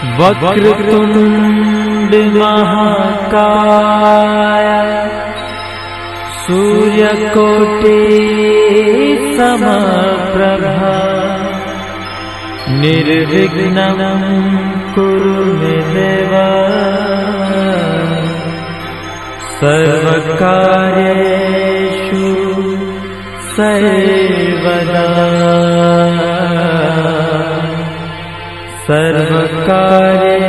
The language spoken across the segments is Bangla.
वक्रतुंड महाकाय सूर्यकोटि समप्रभा निर्विघ्नं कुरु मे देव सर्वकार्येषु सर्वदा सर्वकार्येषु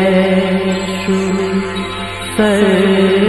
सर्वदा।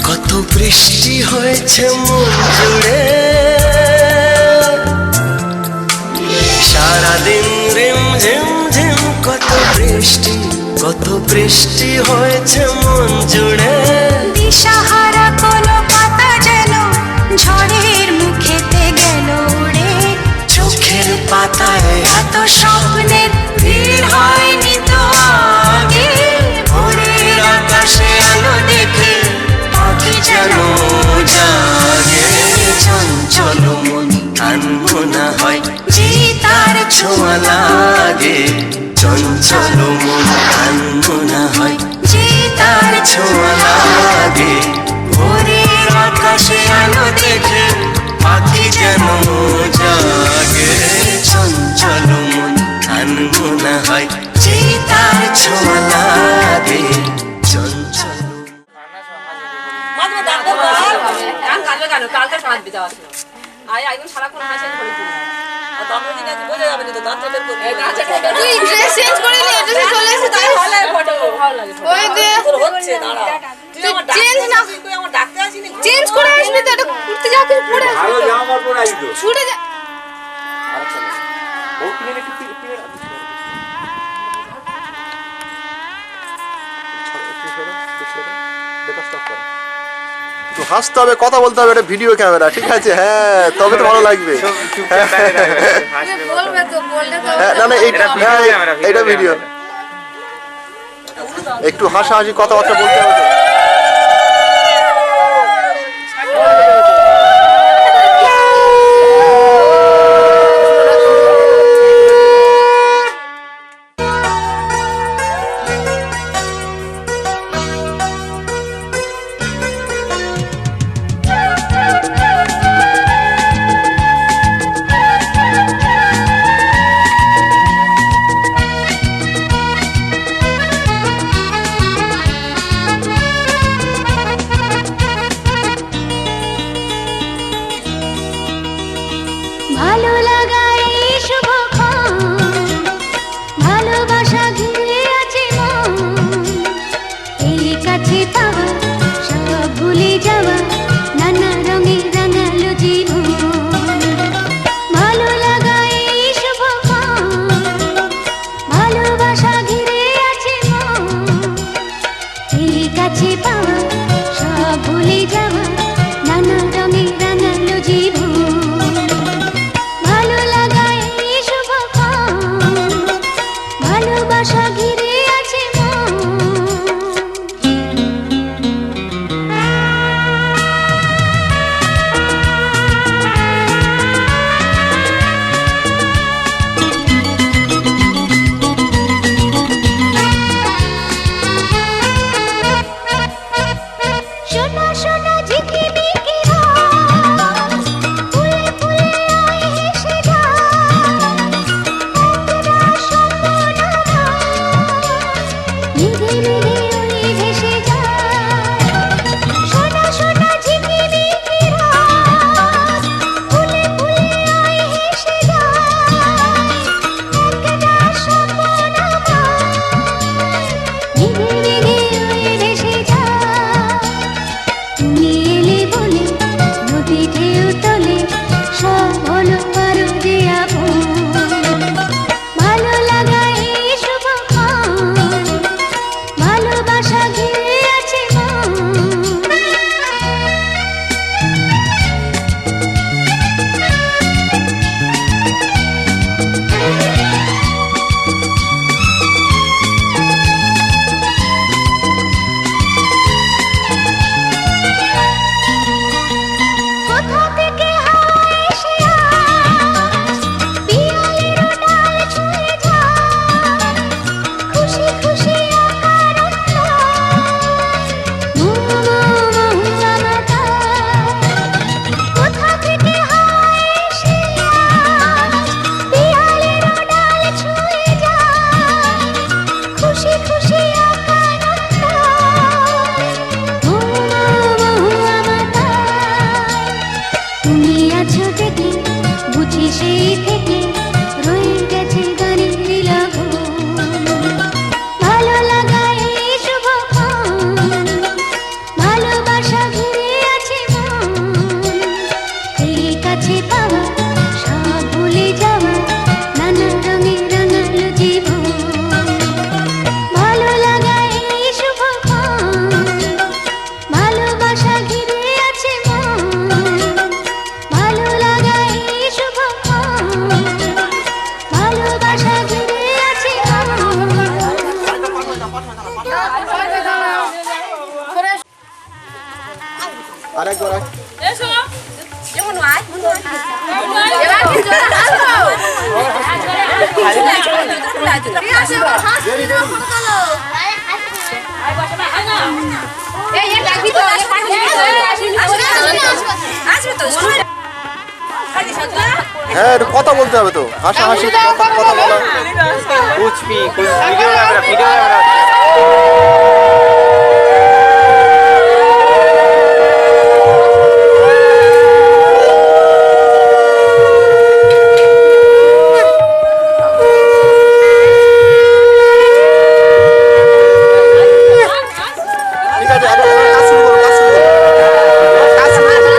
কত বৃষ্টি হয়েছে মন জুড়ে, সারাদিন রিমঝিম ঝিম কত বৃষ্টি হয়েছে মন জুড়ে। দিশাহারা কোনো পাতা যেন ঝড়ের মুখেতে গেল উড়ে, চোখের পাতায় এত স্বপ্নের ভিড় হয়নি তো আগে। ভোরের আকাশে আলো দেখে পাখি যেন জাগে। চঞ্চল মন আনমনা হয় যে তার ছোঁয়া লাগে। চঞ্চল মন আনমনা হয় যে তার ছোঁয়া লাগে। ভোরের আকাশে আলো দেখে পাখি যেন জাগে। চঞ্চল মন আনমনা হয় যে তার ছোঁয়া লাগে। চঞ্চল হাসতে হবে, কথা বলতে হবে, এটা ভিডিও ক্যামেরা, ঠিক আছে? হ্যাঁ, তবে তো ভালো লাগবে। না না, এইটা ভিডিও, একটু হাসাহাসি কথাবার্তা বলতে হবে। ভালো লাগায় শুভ হলো আরো যে আপন। ভালো লাগা এই শুভক্ষণ, ভালোবাসা ঘিরে আছে মন। কোথা থেকে হাওয়া এসে আজ পিয়ালির ডাল ছুঁয়ে যায়, খুশি খুশি আকার কোথা থেকে হাওয়া এসে আজ পিয়ালির ডাল ছুঁয়ে যায়, খুশি খুশি আকার তুমি আছো দেখে বুঝি সেই থেকে রয়ে গেছে গানের লাগন। ভালো লাগা এই শুভক্ষণ, ভালোবাসা ঘিরে আছে মন। এই কাছে পাওয়া সব ভুলে যাওয়া, নানা রঙে রাঙালো জীবন। ভালো লাগা এই শুভক্ষণ, ভালোবাসা ঘিরে আছে মন। ভালো লাগা এই শুভক্ষণ, ভালোবাসা ঘিরে আছে মন। আরেকবার হ্যাঁ, একটু কথা বলতে হবে তো, হাসাহাসি কথা বলা। कुछ वीडियो कैमरा ঠিক আছে, কাজ শুরু করো, কাজ শুরু করো।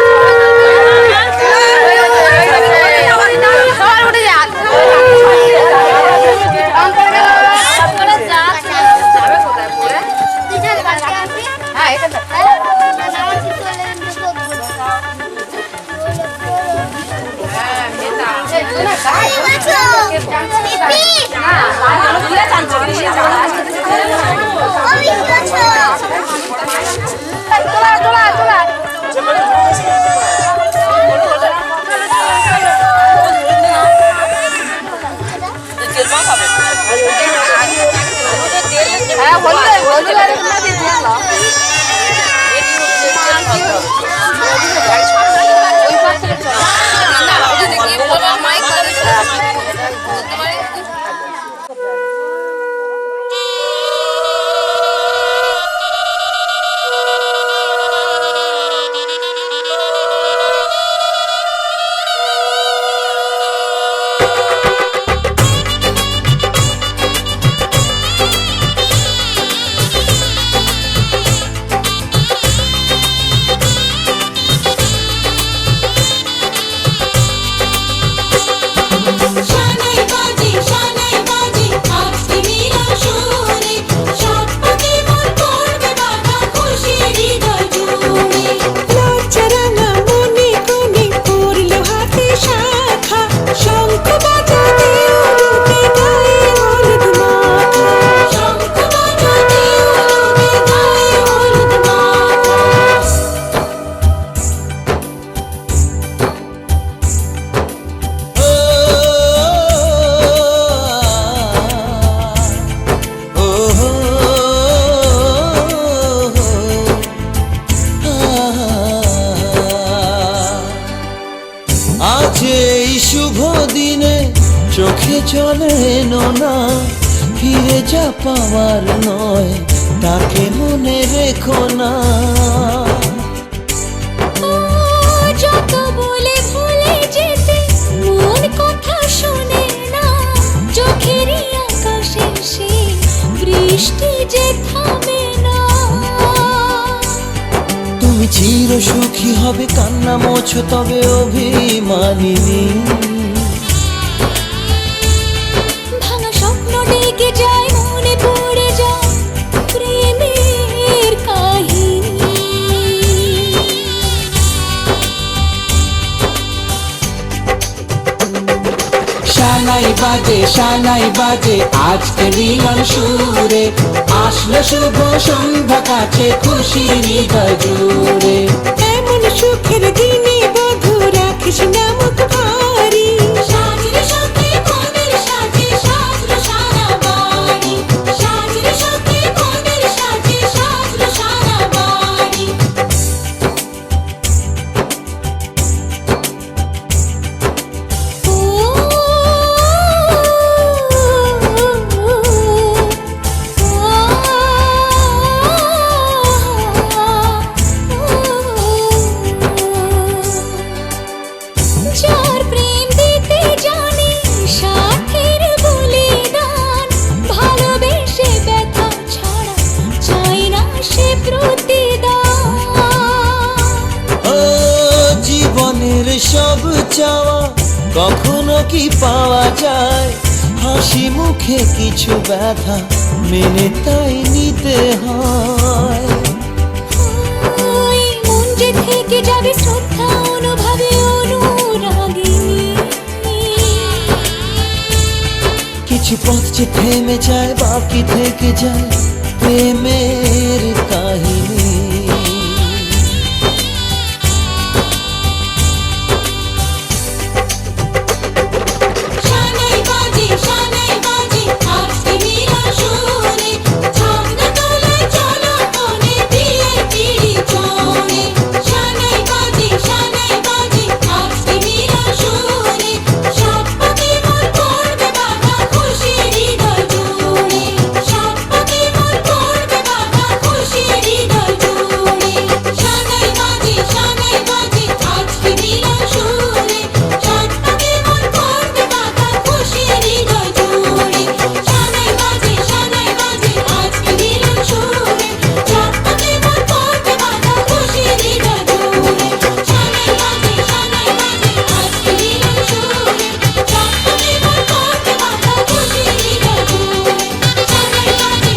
চোখে চলে না ফিরে যা পাওয়ার নয় তাকে মনে রেখো না যত বলে ভুলে যেতে মন কথা শোনে না চোখের আকাশে সে বৃষ্টি যে থামে না তুমি চির সুখী হবে কান্না মোছো তবে অভিমানিনী। ভাঙা স্বপ্ন ডেকে যায় মনে পড়ে যায় প্রেমের কাহিনী। শানাই বাজে আজকে মিলন সুরে, আসলো শুভ সন্ধ্যা কাছে খুশি হৃদয় জুড়ে। এমন সুখের দিনে বধূ রাখিস না মুখ ভারী, সাজরে সখী মনের সাজে সাজলো সারা বাড়ি, সাজরে সখী মনের সাজে সাজলো সারা বাড়ি। যার প্রেম দিতে জানে সাথের বলিদান, ভালোবেসে ব্যথা ছাড়া চাই না সে প্রতিদান। ও জীবনের সব চাওয়া কখনো কি পাওয়া যায়, হাসি মুখে কিছু ব্যথা মেনে তাই নিতে হয়। ওই মন যে থেকে যাবে শ্রদ্ধা অনুভবে অনুরাগিনী। কিছু পথ যে থেমে যায় বাকি থেকে যায় প্রেমের কাহিনী। শানাই বাজে আজকে মিলন সুরে, ছন্দ তোলে চলো কোণে দিয়ে পিড়ি চড়ে। শানাই বাজে আজকে মিলন সুরে, সাত পাকে মন করবে বাধা খুশি হৃদয় জুড়ে, সাত পাকে মন করবে বাধা খুশি হৃদয় জুড়ে। শানাই বাজে আজকে মিলন সুরে, সাত পাকে মন করবে বাধা খুশি হৃদয় জুড়ে। শানাই বাজে আজকে মিলন সুরে, সাত পাকে মন করবে বাধা খুশি হৃদয় জুড়ে। শানাই বাজে আজকে মিলন সুরে, সাত পাকে মন করবে বাধা খুশি হৃদয় জুড়ে। শানাই বাজে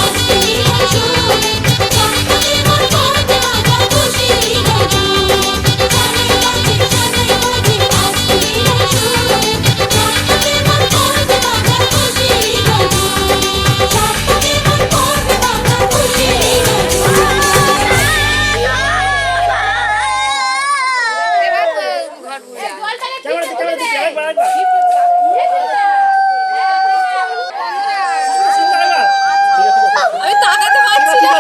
আজকে মিলন সুরে, সাত পাকে মন করবে বাধা খুশি হৃদয় জুড়ে। শানাই বাজে আজকে মিলন সুরে, সাত পাকে মন করবে বাধা খুশি হৃদয় জুড়ে, সাত পাকে মন করবে বাধা খুশি হৃদয় আমি তাকাতে পারছি না।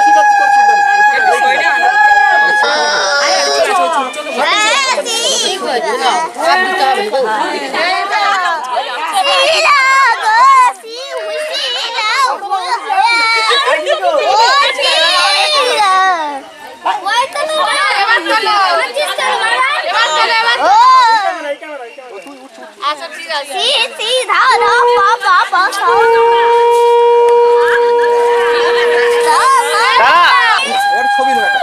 এর ছবি নেবে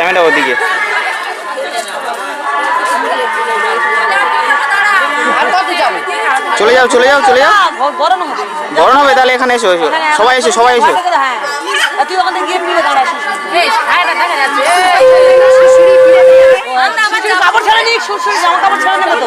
ক্যামেরা ওদিকে। চলে যাও চলে যাও চলে যাও, গরম হবে তাহলে এখানে এসো এসো সবাই এসো সবাই এসো। তুই ওখান থেকে গিয়ে ফিরে দাঁড়া কাপড় ছেড়ে নিক সুরসুরি জামা কাপড় ছেড়ে নেবে তো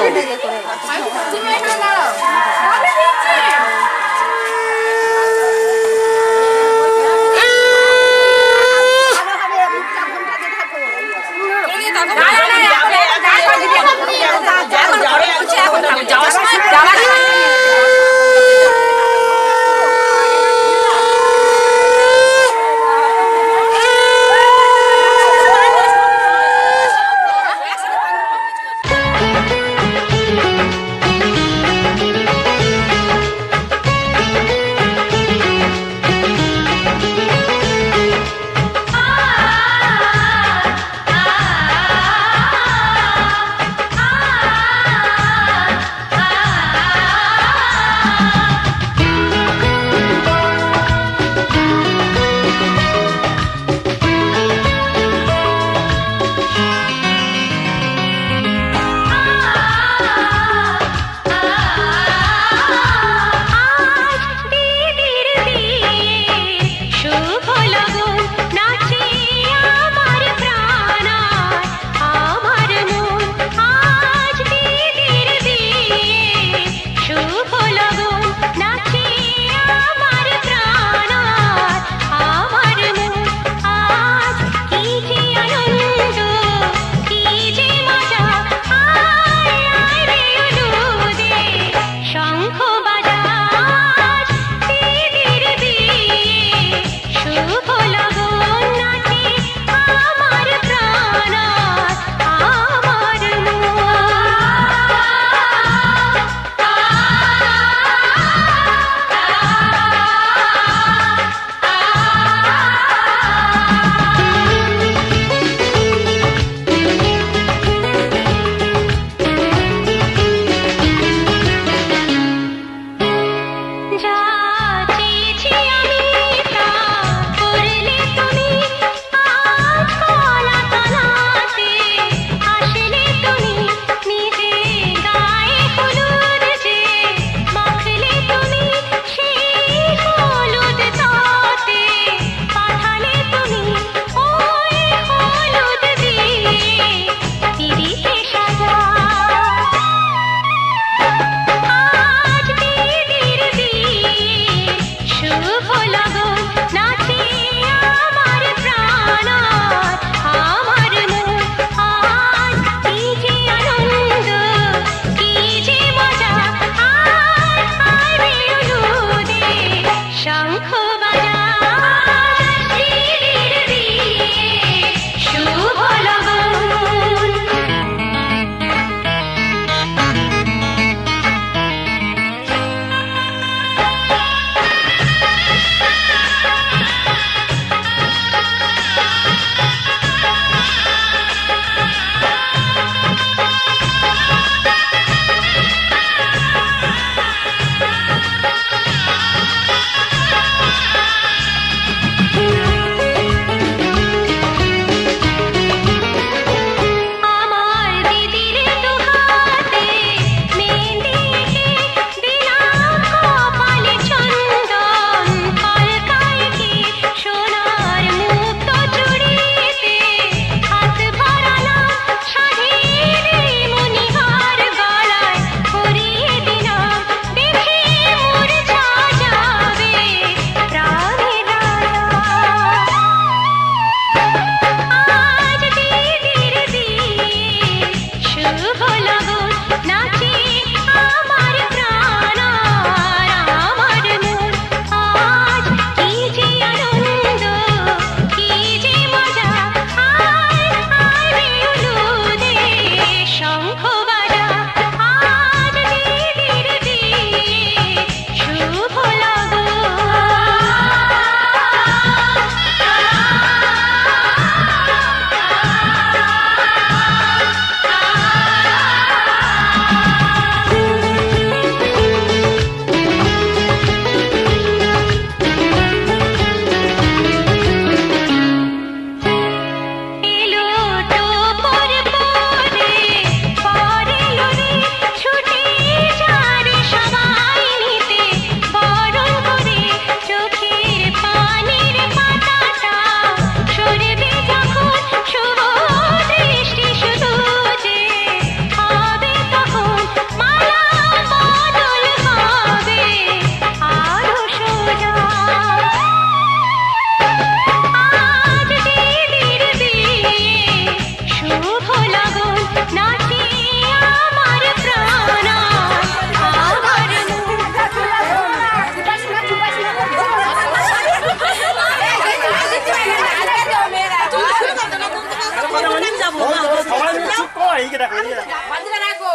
বাজিটা রাখো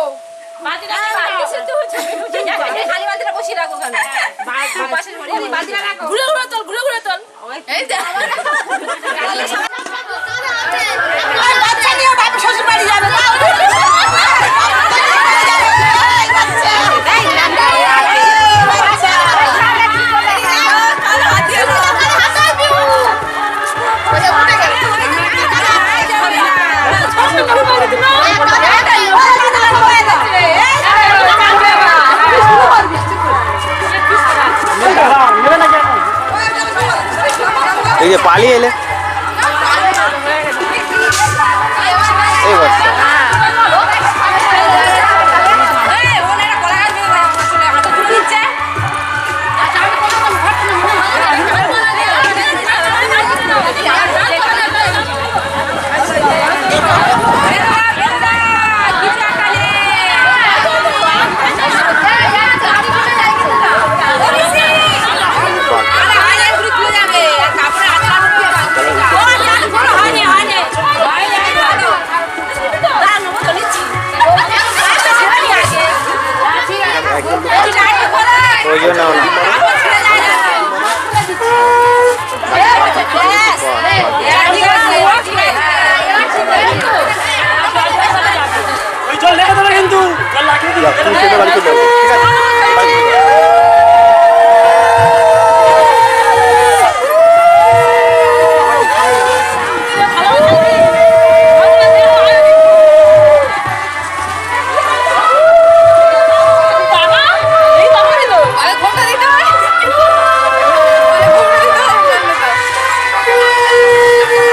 বাজিটা সিদ্ধ হচ্ছে খালি বাজিটা বসিয়ে রাখো ওখানে পাশের বাড়ি বাজিটা রাখো ঘুরে ঘুরে তোল এই যে বাচ্চা নিয়ে বাপের শ্বশুর বাড়ি যাবে এই যে পালিয়ে এলে এই বাচ্চা ওই জন্য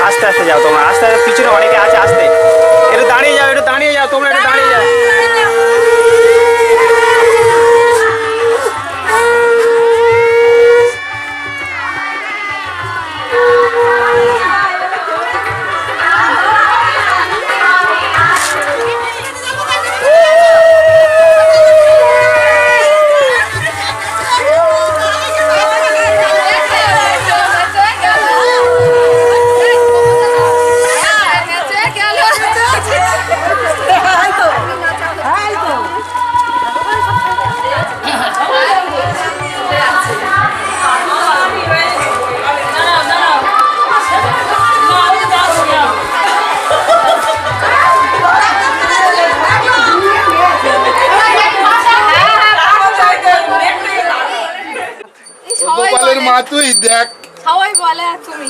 আস্তে আস্তে যাও তোমরা আস্তে আস্তে পিছনে অনেকে আছে আস্তে একটু দাঁড়িয়ে যাও তোমরা একটু দাঁড়িয়ে যাও গোপালের মা তুই দেখ সবাই বলে আর তুমি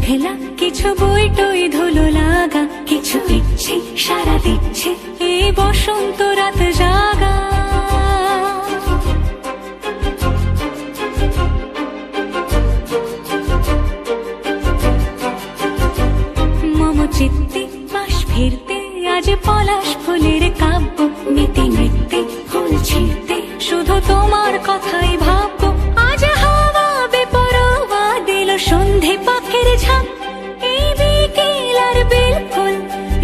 মেঘলা কিছু বই টই ধুলো লাগা কিছু ইচ্ছে সারা দিচ্ছে এই বসন্ত রাত জাগা মম চিত্তে পাশ ফিরতে আজ পলাশ ফুলের কাব্য নীতি নৃত্যে ফুল ছিঁড়তে শুধু তোমার কথাই ভাববো আজ হাওয়া বেপরোয়া দিল সন্ধে পাখির ঝাঁক এই বিকেল আর বিলকুল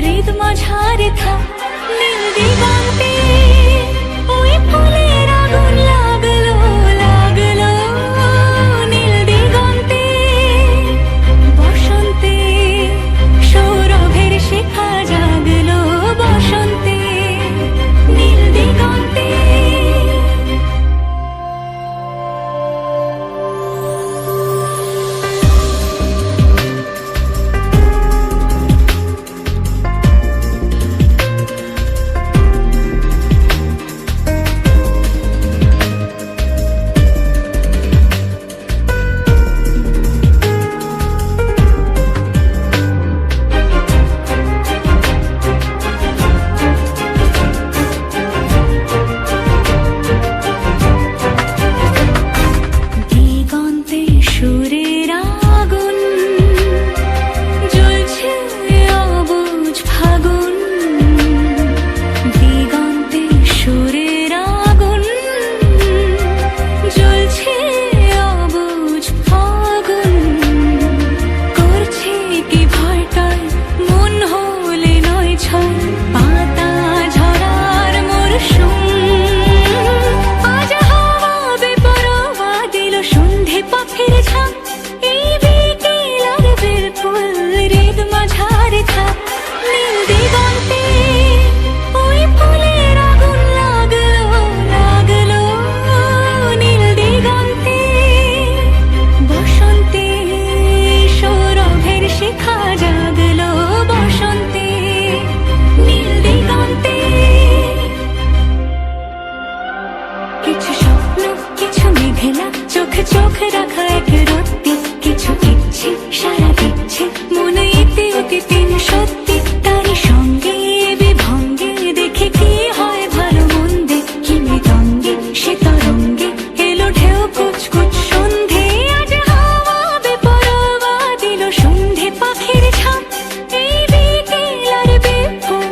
হৃদ মাঝারে থাক নীল দিগন্তে ওই ফুলের আগুন লাগলো লাগলো নীল দিগন্তে বসন্তে সৌরভের শিখা জাগলো বসন্তে নীল দিগন্তে দিগন্তে সুরের আগুন জ্বলছে অবুঝ ফাগুন দিগন্তে সুরের আগুন জ্বলছে অবুঝ ফাগুন করছে কি ভয়টায় মন হলে নয় ছয় পাতা ঝরার মরশুম আজ হাওয়া বেপরোয়া দিল সন্ধে পাখির ঝাঁক এই বিকেল আর বিলকুল হৃদ মাঝারে থাক নীল দিগন্তে ওই ফুলের আগুন লাগলো লাগলো নীল দিগন্তে বসন্তে সৌরভের শিখা জাগলো বসন্তে নীল দিগন্তে কিছু স্বপ্ন কিছু মেঘলা চোখে চোখ রাখা এক রত্তি কিছু ইচ্ছে সারা দিচ্ছে মনে এতে অতীতে সত্যি তারই সঙ্গে বিভঙ্গে দেখে কি হয় ভালো মন্দে কি মৃদঙ্গে সে তরঙ্গে এলো ঢেউ কুচকুচ সন্ধে আজ হাওয়া বেপরোয়া দিল সন্ধে পাখির ঝাঁক এই বিকেল আর বিপুল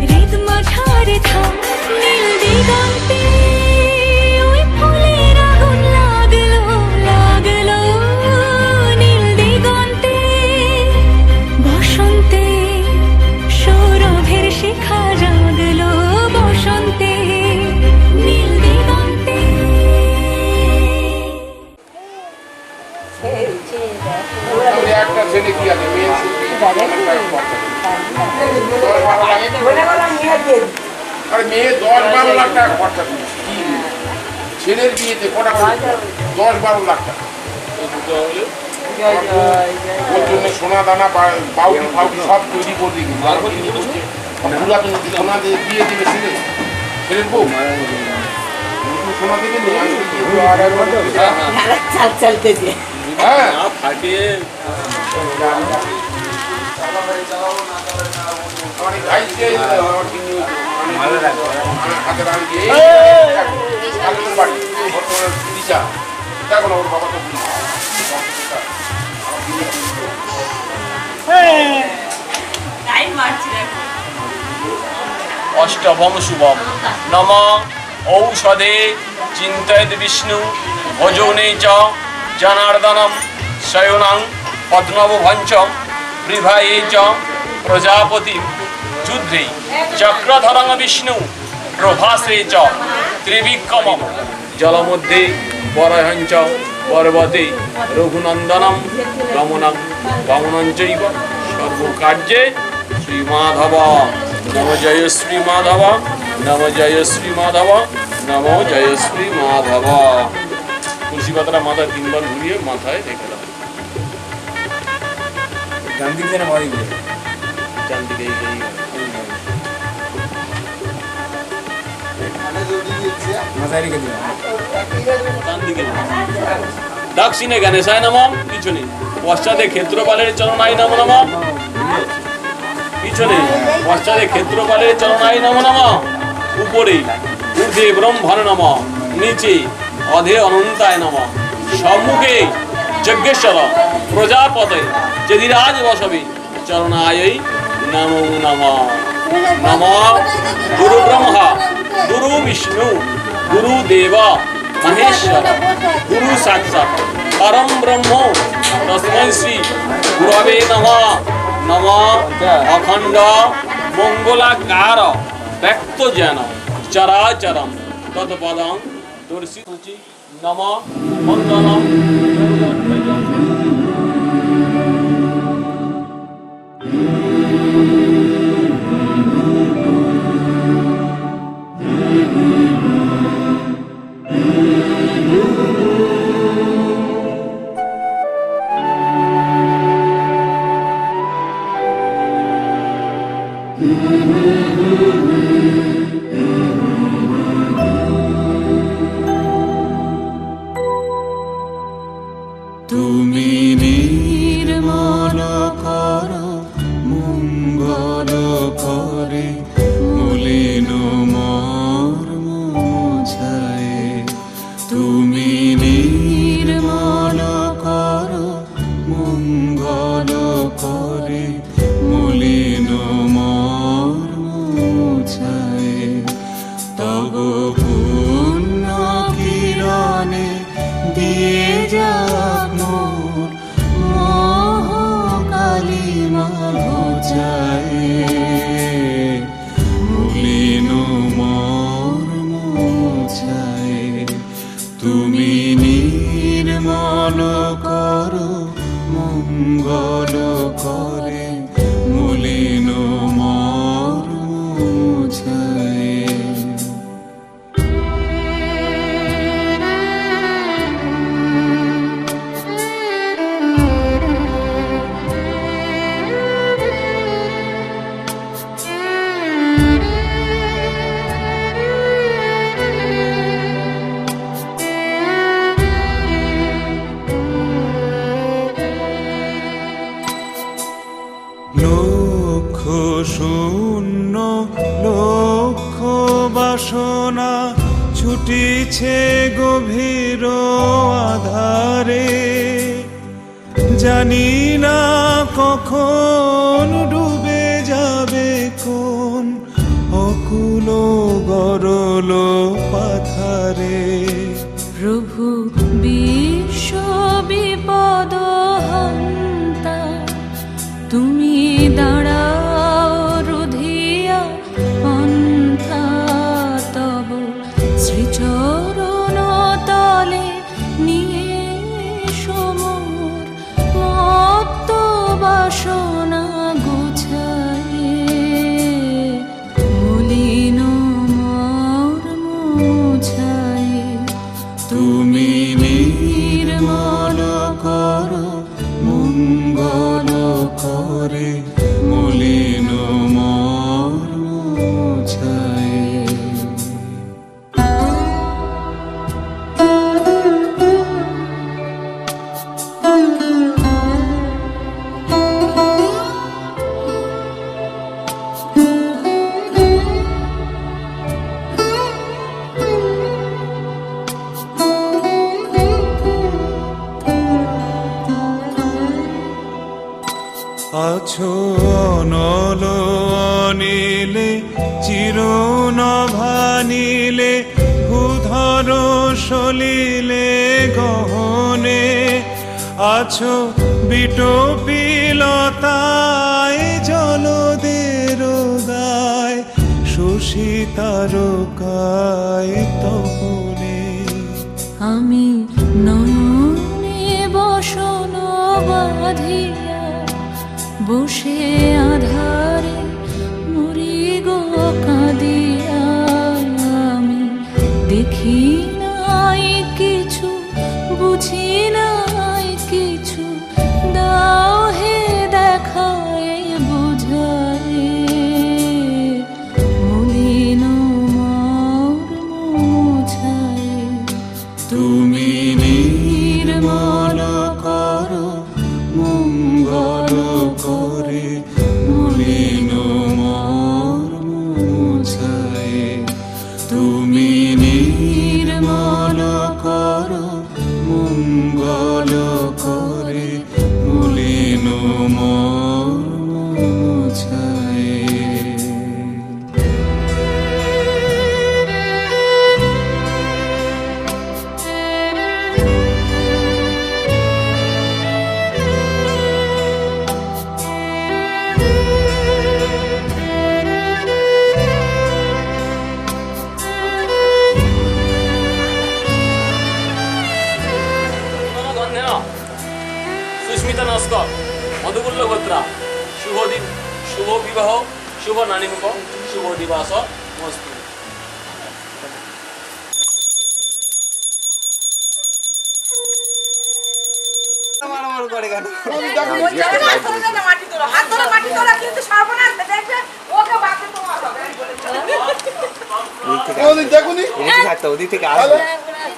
হৃদ মাঝারে থাক নীল দিগন্তে ওই ফুলের আগুন লাগলো লাগলো নীল দিগন্তে বসন্তে সৌরভের শিখা জাগলো বসন্তে নীল দিগন্তে একটা ছেলে কি আছে মেয়ে আরে মেয়ে 10-12 লাখ টাকা খরচা করছে কি ছেলের বিয়েতে কটা 10-12 লাখ টাকা ওর জন্য সোনা দানা বাউটি ফাউটি সব তৈরি করে দিই পুরাতন সোনা দিয়ে বিয়ে দেবে ছেলের বউ নতুন সোনা দেবে হ্যাঁ আমার গাইছে আমার কিনে ভালো লাগে হাতে রাখি এই বাড়ি দিশা দেখো না ওর বাবা তো অষ্টভম শুভম নম ঔষধে চিন্তয়েদ বিষ্ণু ভজনে চ জনার্দনম শয়নং পদ্মভঞ্চম বিভায়ে চ প্রজাপতি যুদ্ধে চক্রধরং বিষ্ণু প্রভাসে চ ত্রিবিক্রমম জলমধ্যে বরহঞ্চ পর্বতে রঘুনন্দনম গমনং গমনঞ্চৈব সর্বকার্যে শ্রীমাধব নম জয় শ্রী মাধব নম জয় শ্রী মাধব নম জয় শ্রী মাধব তুলসী পাতাটা মাথায় 3 বার ঘুরিয়ে মাথায় রেখে দাও ডান দিকে না বাড়ি গিয়ে ডান দিকে মাথায় রেখে দিও ডান দিকে দক্ষিণে গণেশায় নমঃ কিছু নেই পশ্চাতে ক্ষেত্রপালের চরণায় নমো নমঃ। পিছনে পশ্চাতে ক্ষেত্রপালের চরণায় নমো নমঃ। উপরে ঊর্ধ্বে ব্রহ্মাণ নমঃ। নিচে অধে অনন্তায় নমঃ। সম্মুখে যজ্ঞেশ্বর প্রজাপতে যদিরাজ বসবে চরণায় নমো নমঃ। নমঃ গুরু ব্রহ্মা গুরু বিষ্ণু গুরু দেব মহেশ্বর গুরু সাক্ষাৎ পরম ব্রহ্ম তস্मै শ্রী গুরবে নমঃ। নমঃ অখণ্ড মঙ্গলাকার ব্যক্ত যেন চরাচরম তৎপদং দর্শিতুচি। নমঃ বন্দনম তুমি নির্মল কর মঙ্গল করে মলিন মর্ম মুছায়ে। তুমি নির্মল কর মঙ্গল করে মলিন মর্ম মুছায়ে। তব পুণ্য কিরণে দিয়ে যাক মোর মোহ কালিমা ঘোচায়ে। মলিন মর্ম মুছায়ে। তুমি নির্মল করো মঙ্গল করে মলিন মর্ম মুছায়ে। লক্ষ শূন্য লক্ষ বাসনা ছুটিছে গভীর আধারে। জানি না কখন ডুবে যাবে কোন অকুল গরল পাথারে। প্রভু বিশ্ব বিপদ হন্তা তুমি দাঁড়াও রুধিয়া পন্থা। তব শ্রীচরণ তলে নিয়ে সমর মত্ত বাসনা গুছায়ে। মলিন মর্ম মুছায়ে। তুমি নির্মল করো মঙ্গল করে মলিন মর্ম মুছায়ে। আছো অনল অনিলে চিরনভানিলে ভূধর সলিলে গহনে। আছো বিটপিলতায় জলদের গায় শশী তারকায় তপনে। আমি নয়নে বসন বাঁধিয়া বসে আধারে মরি গো কাঁদিয়া। আমি দেখি নাই কিছু বুঝি নাই কিছু দাও হে দেখায় বুঝায়। মলিন মর্ম মুছায়ে। তুমি নির্মল করো মঙ্গল করে মলিন মোছায়। সুস্মিতা নস্কর, মধুকুল্ল গোত্রা, শুভ দিন, শুভ বিবাহ, শুভ নানিমুখ, শুভ দিবাস মস্তু। ওদিক থেকে আসবে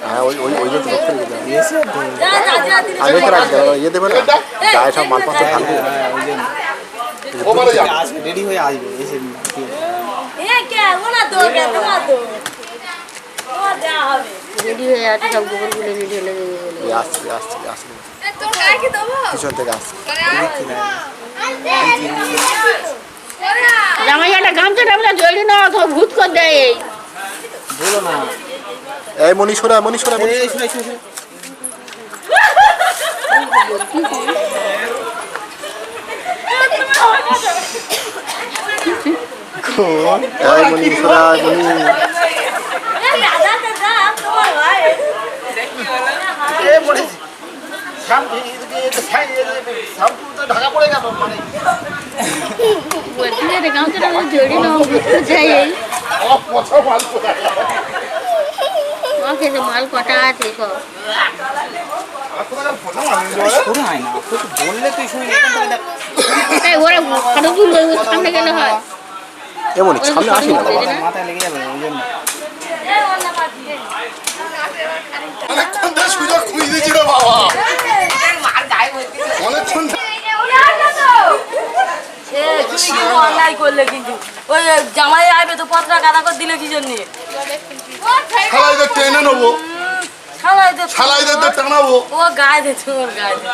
হ্যাঁ ওই ওই ওই জন্য আগে তো রাখবে ইয়ে দেবে না গায়ে সব মালপত্র থাকবে আসবে, রেডি হয়ে আসবে এসে রেডি হয়ে আছে সব গোবরগুলো রেডি হয়ে এই আসছে আসছে আসছে পিছন থেকে আসছে জামাই একটা গামছা টামছা জড়ি না তো ভূত করে দেয় বলো না। এই মনীষরা মনীষরা এই শুনে শুনে এই মনীষরা মনি গামছা টামছা জড়ি না ভূত করে দেয় মাল কটা আছে হয় না, বললে তুই শুনে ওরা ফটো তুলবে সামনে গেলে হয় এমনই সামনে আসি না বাবা মাথায় লেগে যাবে ওই জন্য। অনেকক্ষণ ধরে সুযোগ খুঁজে দিচ্ছি রে বাবা, অনেকক্ষণ অন্যায় করলে কিন্তু ওই জামাই আইবে তো পত্রা গাদা করে দিলে কি জন্য শালাইদের টেনে নেবো, শালাইদের তো টানাবো। ও গায়ে দে তোর গায়ে দে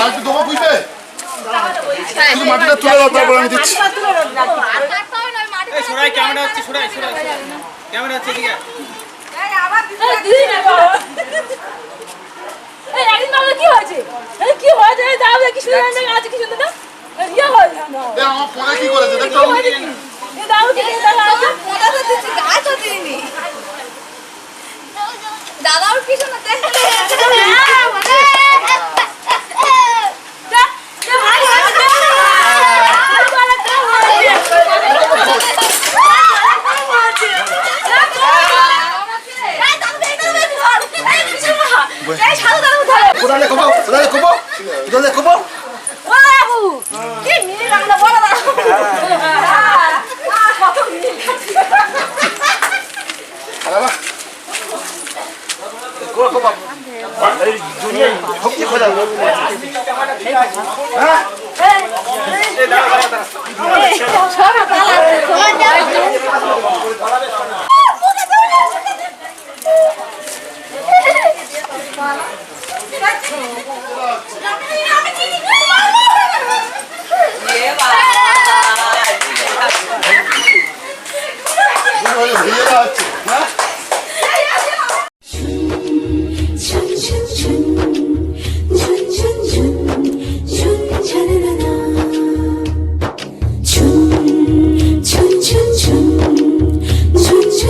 আর কি তোমার বুঝবে, শুধু মাটিটা তুলে দাও তারপর আমি দিচ্ছি। সরাই ক্যামেরা হচ্ছে, সরাই সরাই ক্যামেরা হচ্ছে এদিকে। আমার পরে কি করেছে দেখো, দাদার পিছনে দেখলে ছুন ছুন ছুন ছুন ছুন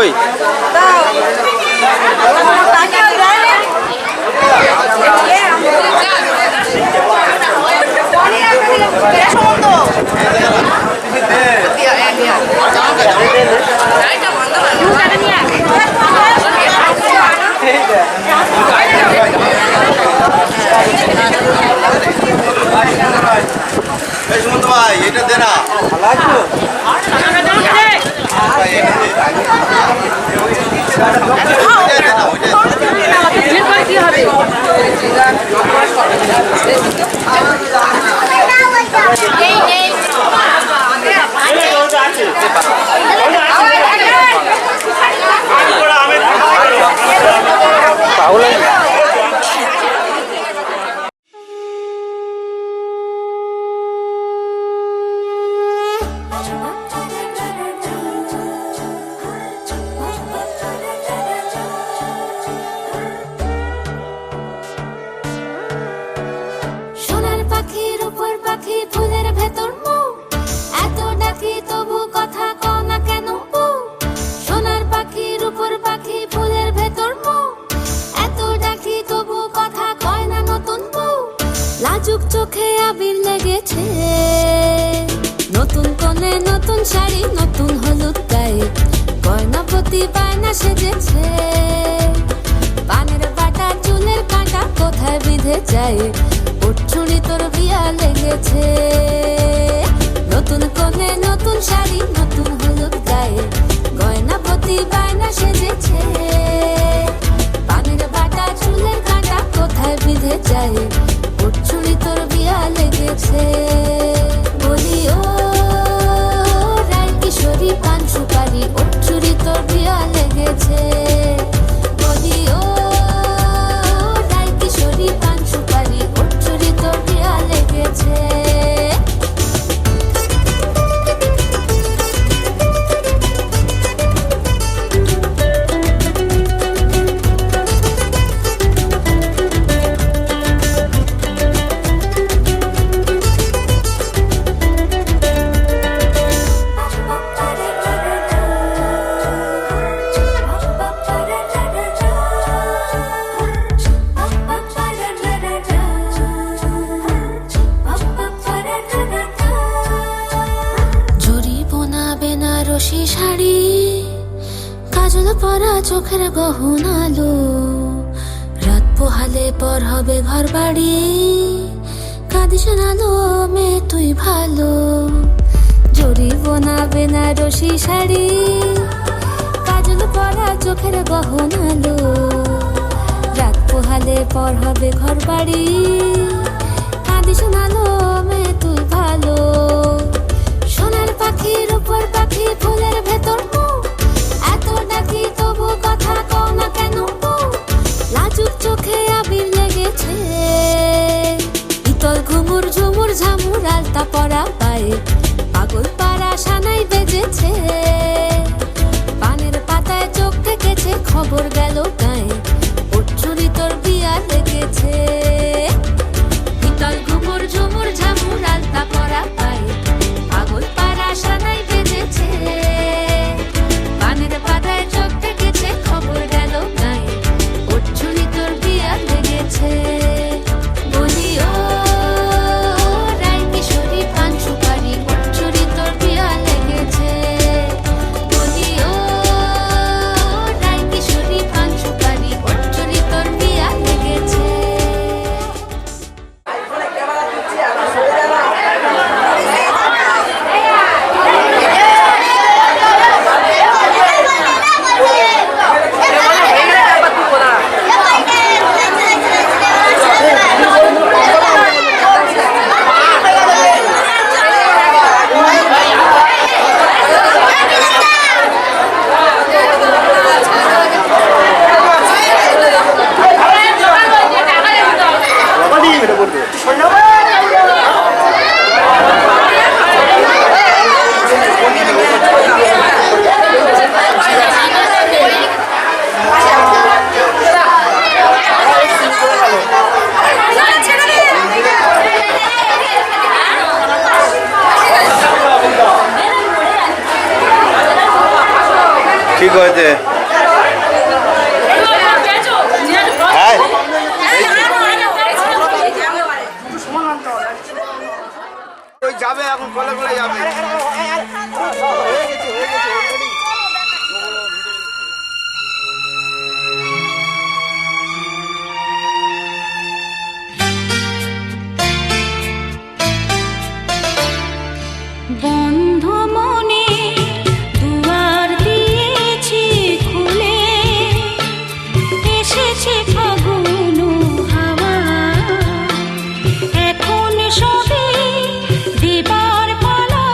কই সুমন্ত ভাই এটা দে না সোনার পাখির উপর পাখি ফুলের ভেতর মুখ এত ডাকি তবু কথা কও না কেন বউ? সোনার পাখির উপর পাখি ফুলের ভেতর মুখ এত ডাকি তবু কথা কয় না নতুন বউ। লাজুক চোখে আবির লেগেছে নতুন কোণে নতুন শাড়ি নতুন হলুদ গায়ে গয়না প্রতি বায়না সেজেছে পানের বাটা চুলের কাঁটা কোথায় বিঁধে যায় উঠছুড়ি তোর বিয়া লেগেছে নতুন কোণে নতুন শাড়ি নতুন হলুদ গায়ে গয়না প্রতি বায়না সেজেছে পানের বাটা চুলের কাঁটা কোথায় বিঁধে যায় উঠছুড়ি তোর বিয়া লেগেছে বলি ও রায় কিশোরী পান সুপারি উঠছুড়ি তোর বিয়া লেগেছে বলি ও রায় কিশোরী পান সুপারি উঠছুড়ি তোর বিয়া লেগেছে জরি বোনা বেনারসি শাড়ি কাজল পরা চোখের গহনালো রাত পোহালে পর হবে ঘর বাড়ি কাঁদিস নালো মে তুই ভালো জরি বোনা বেনারসি শাড়ি কাজল পরা চোখের গহনালো রাত পোহালে পর হবে ঘর বাড়ি কাঁদিস নালো মে তুই ভালো সোনার পাখির উপর পাখি ফুলের ভেতর মুখ এত ডাকি তবু কথা কও না কেন বউ? লাজুক চোখে আবির লেগেছে ইতল ঘুমুর ঝুমুর ঝামুর আলতা পরা পায়ে পাগল পাড়া সানাই বেজেছে পানের পাতায় চোখ থেকেছে খবর গেল গায়ে উঠছুড়ি তোর বিয়া লেগেছে ইতল ঘুমুর ঝুমুর ঝামুর আলতা পরা পায়ে হয়েছে হ্যাঁ যাবে এখন কলে কলে যাবে বন্ধ মনে দুয়ার দিয়েছি খুলে, এসেছে ফাগুন হাওয়া, এখন সবে দেবার পালা।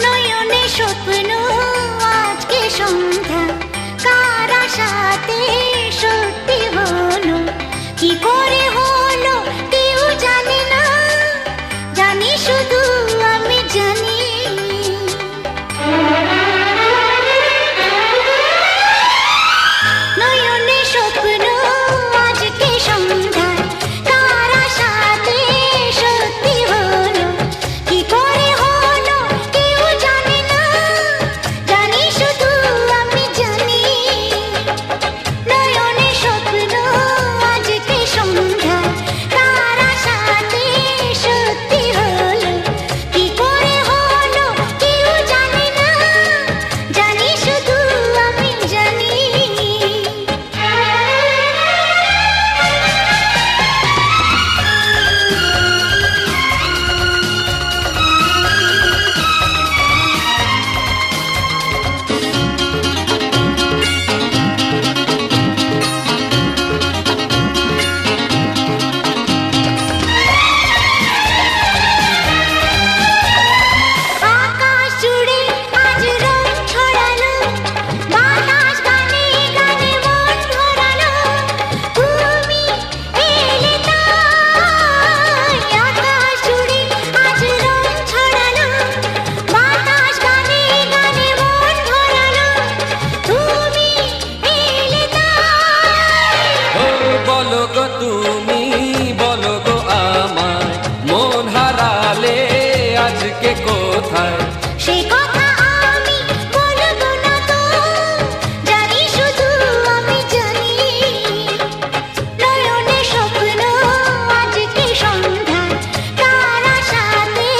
নয়নে স্বপ্ন আজকে সন্ধ্যা কার আশাতে সত্যি হলো কি করে হলো কেউ জানে না জানি শুধু আমি জানি নয়নে স্বপ্ন আজকে সন্ধ্যা কার আশাতে সত্যি হলো কি করে হলো কেউ জানে না জানি শুধু আমি জানি নয়নে স্বপ্ন আজকে সন্ধ্যা কার আশাতে সত্যি হলো কি করে হলো কেউ জানে না জানি শুধু আমি জানি আকাশ জুড়ে আজ রং ছড়ালো বাতাস গানে গানে মন ভরালো তুমি এলে তাই আকাশ জুড়ে আজ রং ছড়ালো বাতাস গানে গানে মন ভরালো তুমি এলে তাই ও বলো গো তুমি বলো গো আমায় মন হারালে আজকে কোথায় সে কথা আমি বলবো না তো জানি শুধু আমি জানি নয়নে স্বপ্ন আজকে সন্ধ্যা কার আশাতে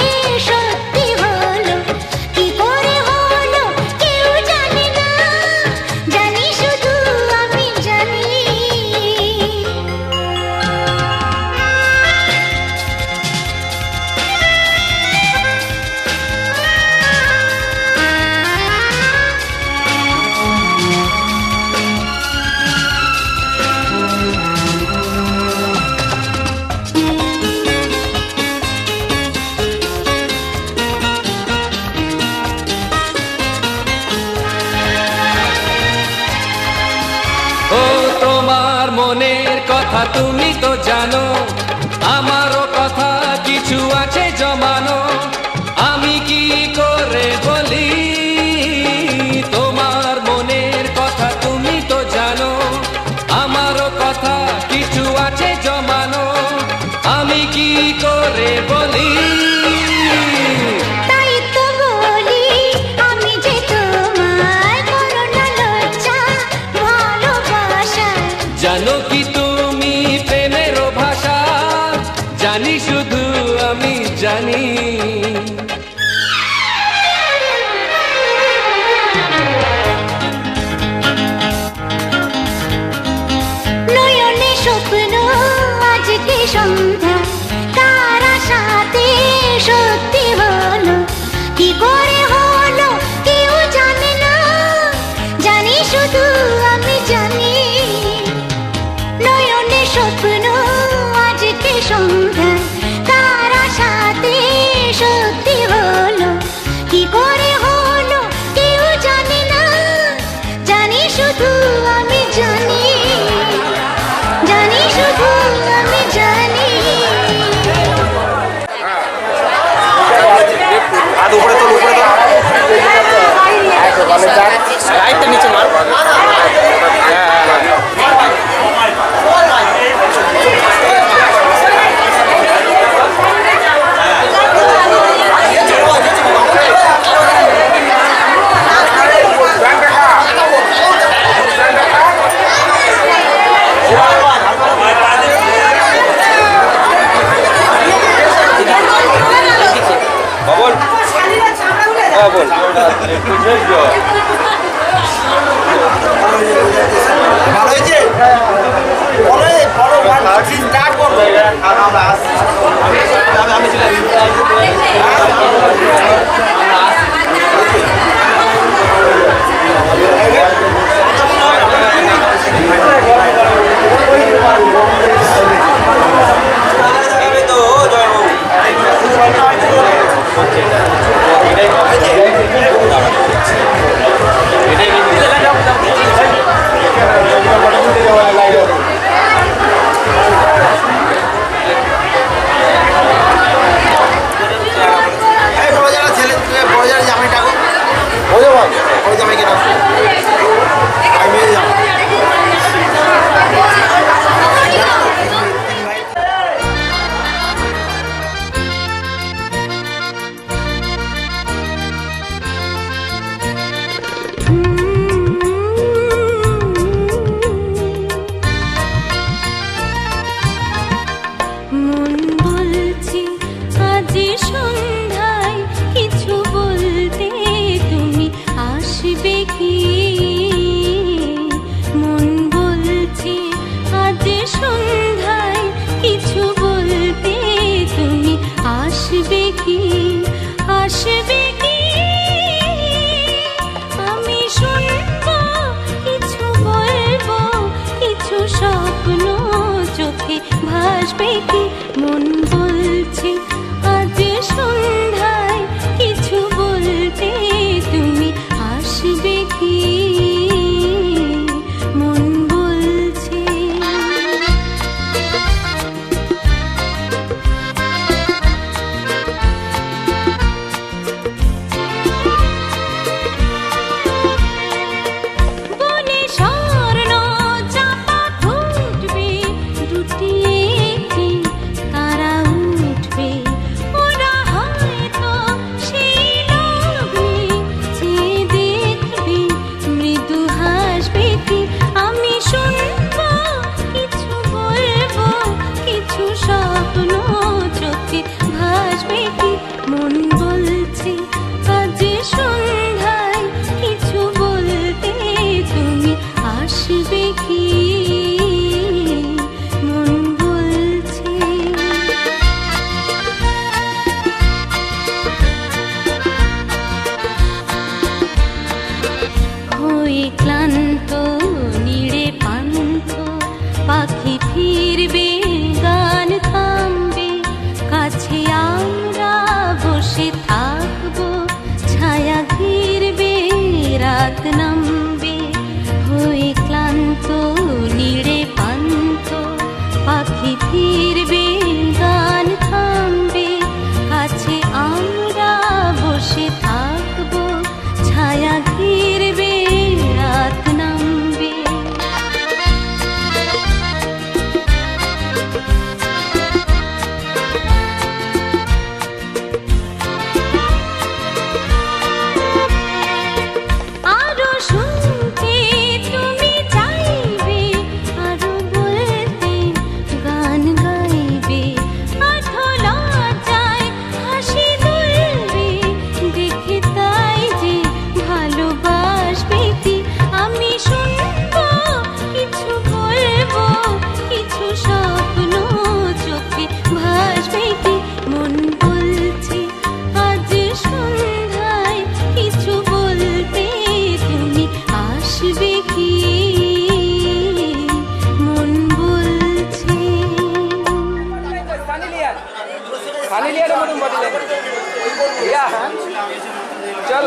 সত্যি হলো কি করে হলো কেউ জানে না জানি শুধু আমি জানি ও তোমার মনের কথা তুমি তো জানো আমারও কথা কিছু আছে জমানো আমি কি করে বলি তোমার মনের কথা তুমি তো জানো আমারও কথা কিছু আছে জমানো আমি কি করে বলি তাই তো বলি আমি যে তোমার করুণা লজ্জা ভালোবাসা জানো কি তুমি প্রেমেরও ভাষা জানি শুধু আমি জানি নয়নে স্বপ্ন আজকে সন্ধ্যা কার আশাতে সত্যি হলো কি করে হলো কেউ জানে না জানি শুধু আমি জানি নয়নে স্বপ্ন আজকে সন্ধ্যা কার আশাতে সত্যি হলো কি করে হলো কেউ জানে না জানি শুধু আমি জানি জানি শুধু আমি জানি হাত উপরে তোল লাইটটা নিচে মার বল ভালো হয়েছে স্টার্ট করবো চল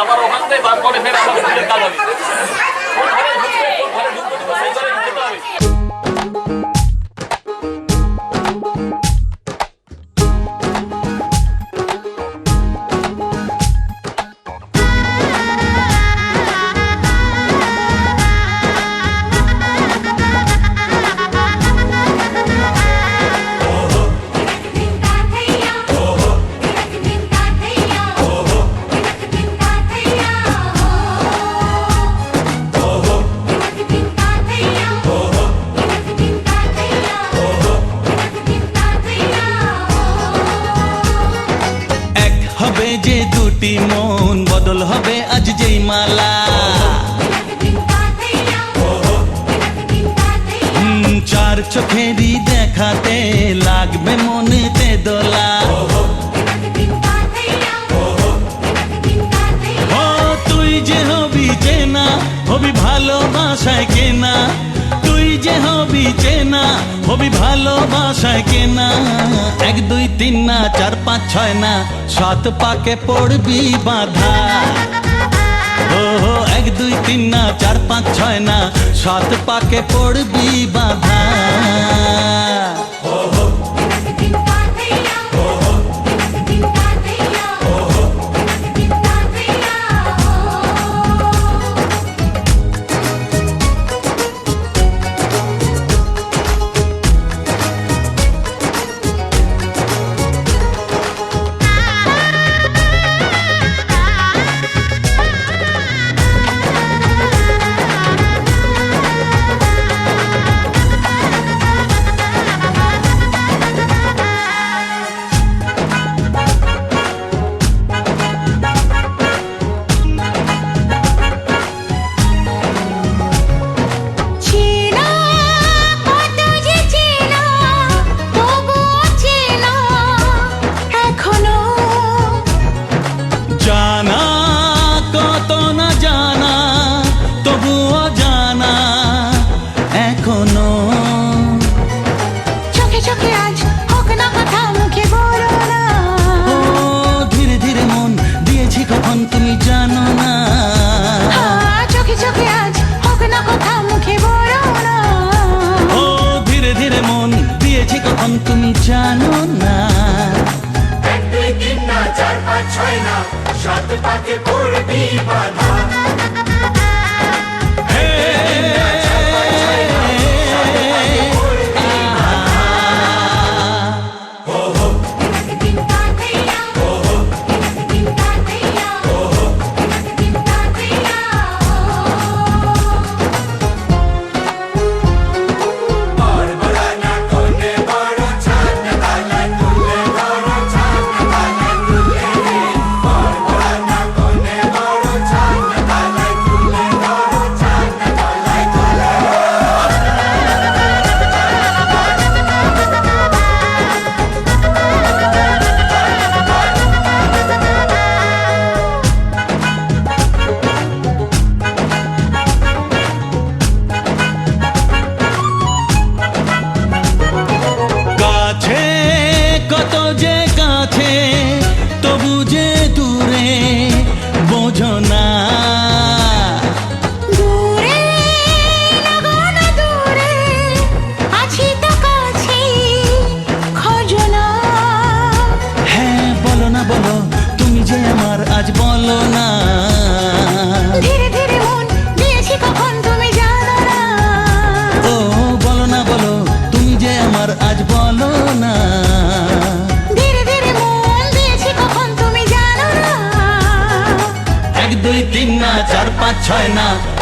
আবার ওখান থেকে বার করে ফের আমাদের কাজ হবে। যে দুটি মন বদল হবে আজ যেই মালা চার চোখেরই দেখাতে লাগবে মনেতে দোলা ও তুই যে হবি চেনা হবি ভালোবাসায় কেনা তুই যে হবি চেনা হবি ভালোবাসায় কেনা 1 2 3 না 4 5 6 না 7 পাকে পড়বি বাধা ও 1 2 3 না 4 5 6 না 7 পাকে পড়বি বাধা তুমি জানো না 1 2 3 না 4 5 6 না 7 পাকে পড়বি বাধা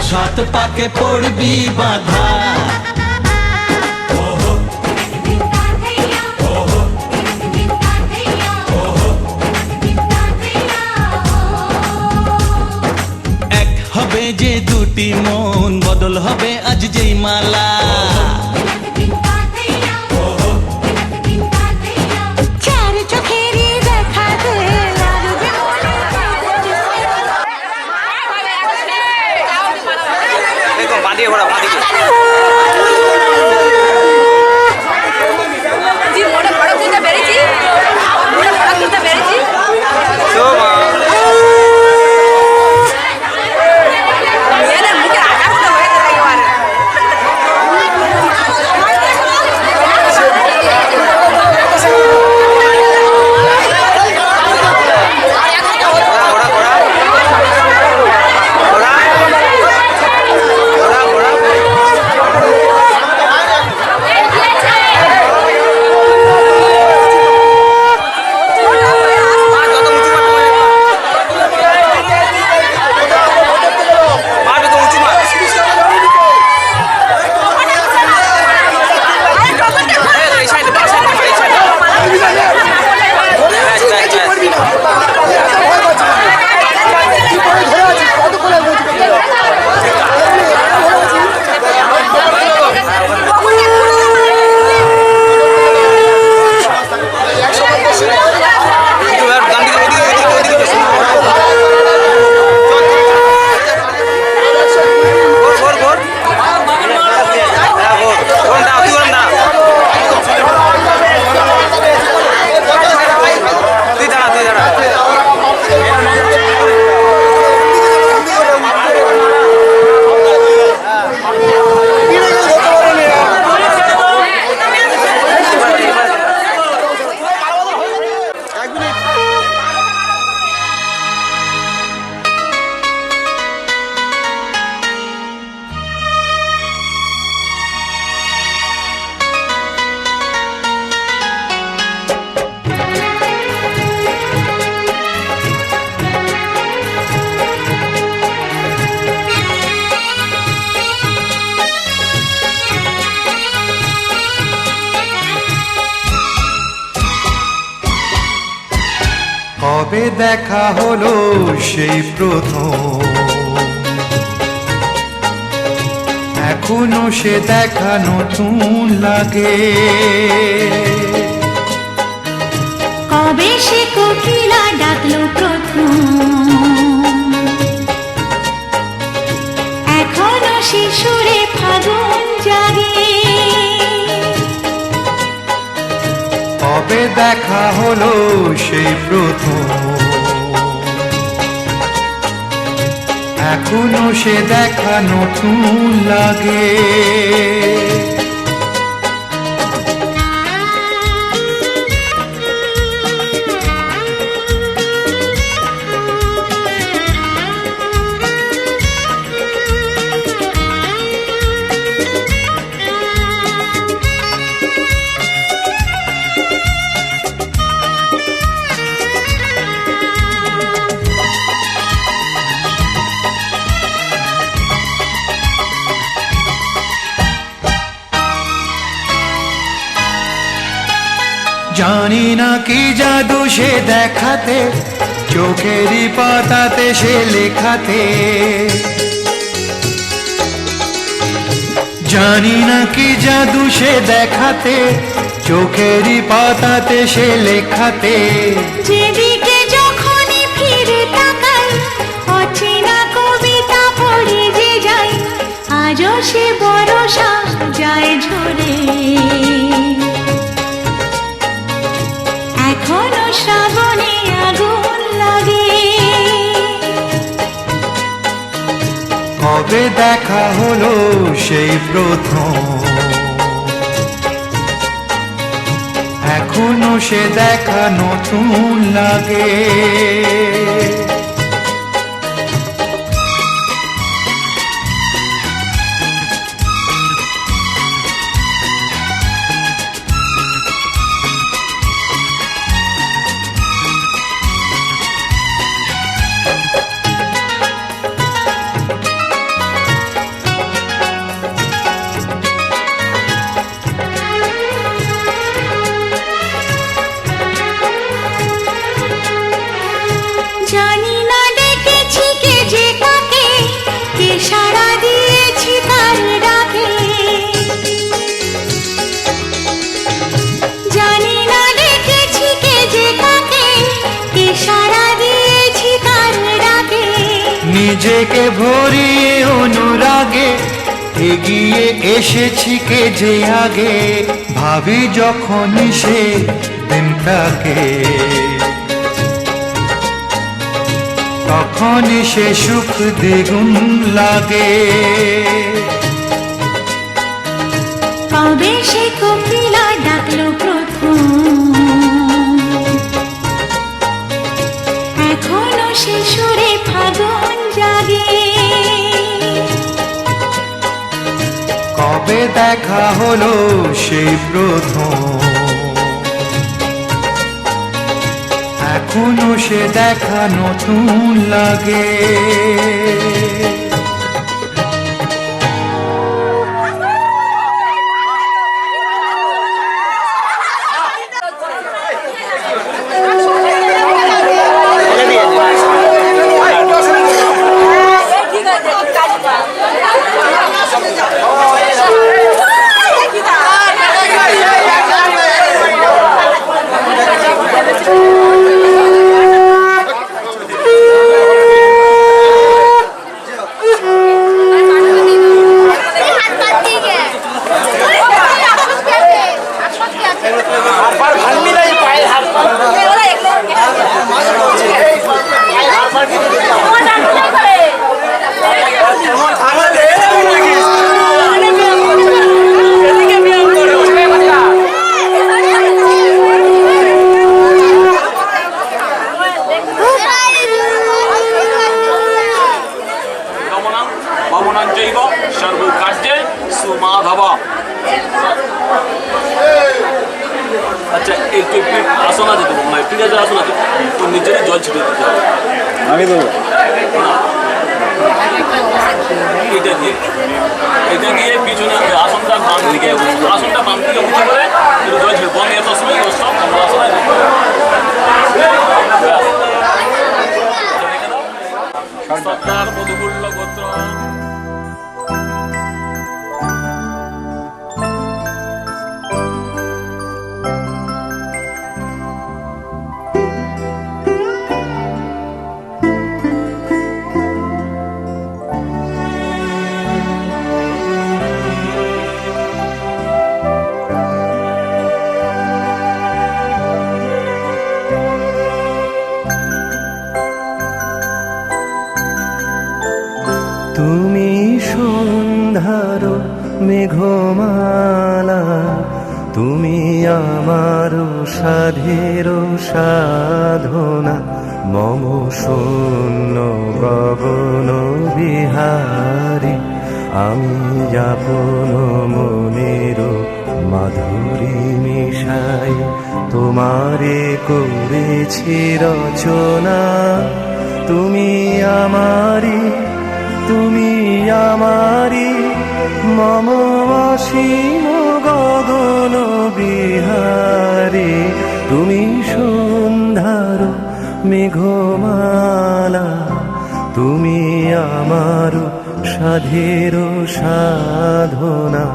সাত পাকে পড়বি বাধা। এক হবে যে দুটি মন, বদল হবে আজ যেই মালা। চার চোখেরই দেখাতে লাগবে দেখো বাঁধিয়ে ঘোরা বাঁধিয়ে জি মোটা বড় তুলতে পেরেছি, মোটা বড় তুলতে পেরেছি। এদের মুখের আকারগুলো হয়ে গেল একেবারে। কবে দেখা হলো সেই প্রথম, এখনো সে দেখা নতুন লাগে। কবে সে কোকিলা ডাকলো প্রথম, এখনো সে সুরে ফাগুন জাগে। কবে দেখা হলো সেই প্রথম, এখনো সে দেখা নতুন লাগে। জানি না কি জাদু সে দেখাতে, চোখেরই পাতাতে সে লেখাতে। জানি না কি জাদু সে দেখাতে, চোখেরই পাতাতে সে লেখাতে। যেদিকে যখনই ফিরে তাকাই, অচেনা কবিতা পড়ে যে যাই, আজও সে বরষা যায় ঝরে। এখনো শ্রাবণে আগুন লাগে। কবে দেখা হলো সেই প্রথম, এখনো সে দেখা নতুন লাগে। নিজেকে ভরিয়ে অনুরাগে এগিয়ে এসেছি কে যে আগে, ভাবি যখন সে দিনটাকে, তখন সে সুখ দ্বিগুণ লাগে। কবে সে কোকিলা ডাকলো প্রথম, এখনো সে সুরে ফাগুন জাগে। কবে দেখা হলো সেই প্রথম, এখনো সে দেখা নতুন লাগে। বামনাঞ্চৈব সর্বকার্যে সুমাধব। আচ্ছা একটু আসো না যেতে মানে পিঁড়ে আসো না তো নিজেরই জল ছিটে দিতে হবে। আমি দেবো এটা দিয়ে পিছনে আসনটা বাম দিকে উঠে করে একটু জল ছিটে বন এত সময় সব আসনায় সত্তার মধুমূল্য গোত্র। তুমি সন্ধ্যার মেঘমালা, তুমি আমার সাধের সাধনা, মম শূন্য গগন বিহারী, আমি যাপন মনের মাধুরী মিশাই, তোমারে করেছি রচনা। তুমি আমারি, তুমি আমারি, মম অসীম গগন বিহারী, তুমি সন্ধ্যার মেঘমালা, তুমি আমার সাধের সাধনা।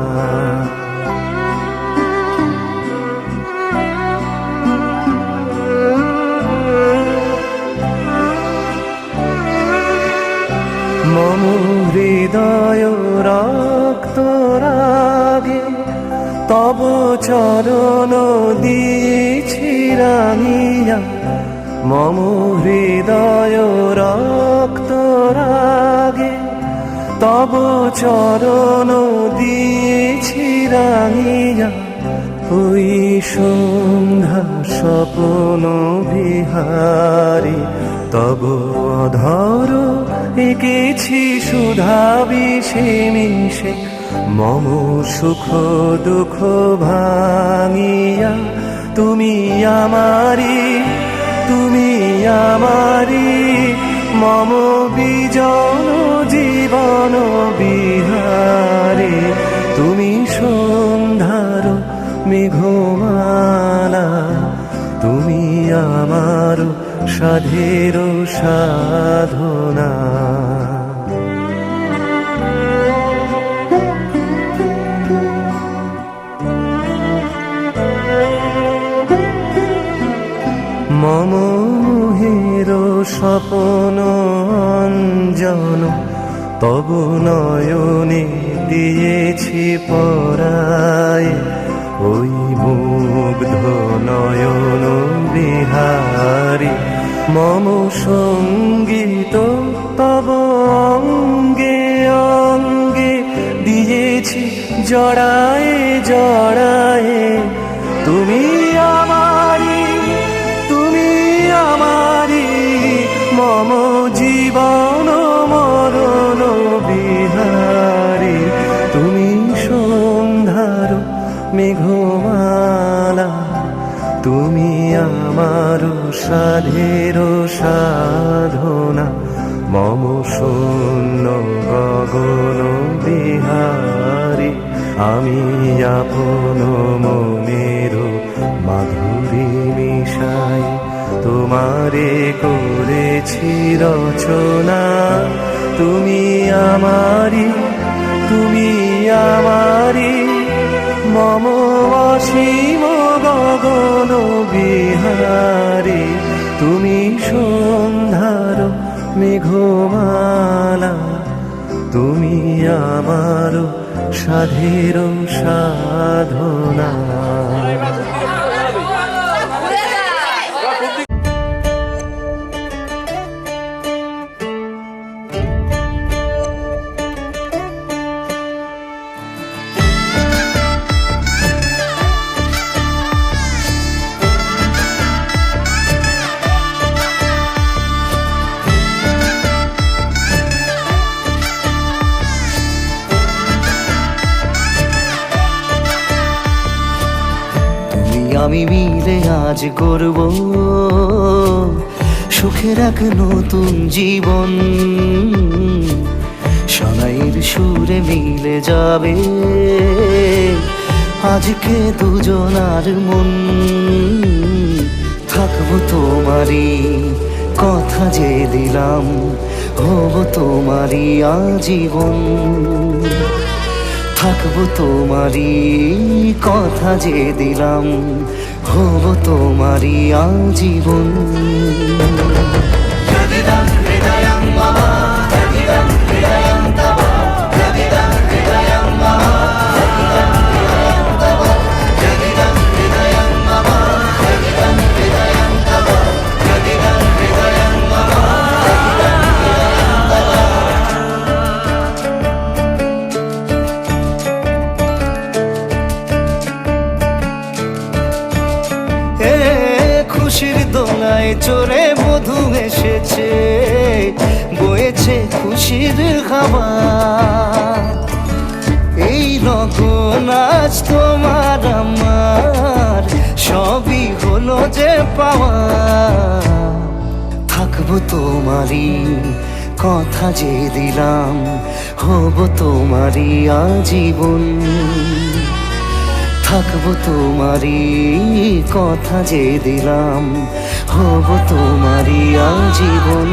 মম হৃদয় রক্ত রাগে, তব চরণ দিয়েছি রাঙিয়া, মম হৃদয় রক্ত রাগে, তব চরণ দিয়েছি রাঙিয়া, ওই সন্ধ্যা স্বপ্ন বিহারী, তব অধর এঁকেছি সুধা বিষে মিশে, মম সুখ দুঃখ ভাঙিয়া, তুমি আমারি, তুমি আমারি, মম বিজন জীবন বিহারী, তুমি সন্ধ্যার মেঘমালা, তুমি আমার সাধের সাধনা। মম মোহের স্বপ্ন অঞ্জন, দিয়েছি পরায় ওই মুগ্ধ নয়ন বিহারী মম সঙ্গীত তব অঙ্গে অঙ্গে দিয়েছি জড়ায়ে জড়ায়ে তুমি আমারি মম জীবন মরণ বিহারী তুমি সন্ধ্যার মেঘমালা তুমি আমার সাধের সাধনা মম শূন্য গগন বিহারী আমি আপন মনের মাধুরী মিশাই তোমারে করেছি রচনা তুমি আমারি মম অসীম গগন বিহারী তুমি সন্ধ্যার মেঘমালা তুমি আমার সাধের সাধনা। আমি মিলে আজ করব সুখের এক নতুন জীবন সানাইয়ের সুরে মিলে যাবে আজকে দুজনার মন থাকবো তোমারই কথা যে দিলাম হব তোমারই আজীবন থাকবো তোমারই কথা যে দিলাম হব তোমারই আজীবন। খুশির দোলায় চড়ে মধু এসেছে বয়েছে খুশির খাবার এই লগন আজ তোমার আমার সবই হলো যে পাওয়া থাকবো তোমারই কথা যে দিলাম হব তোমারই আজীবন থাকবো তোমারই কথা যে দিলাম হব তোমারই আজীবন।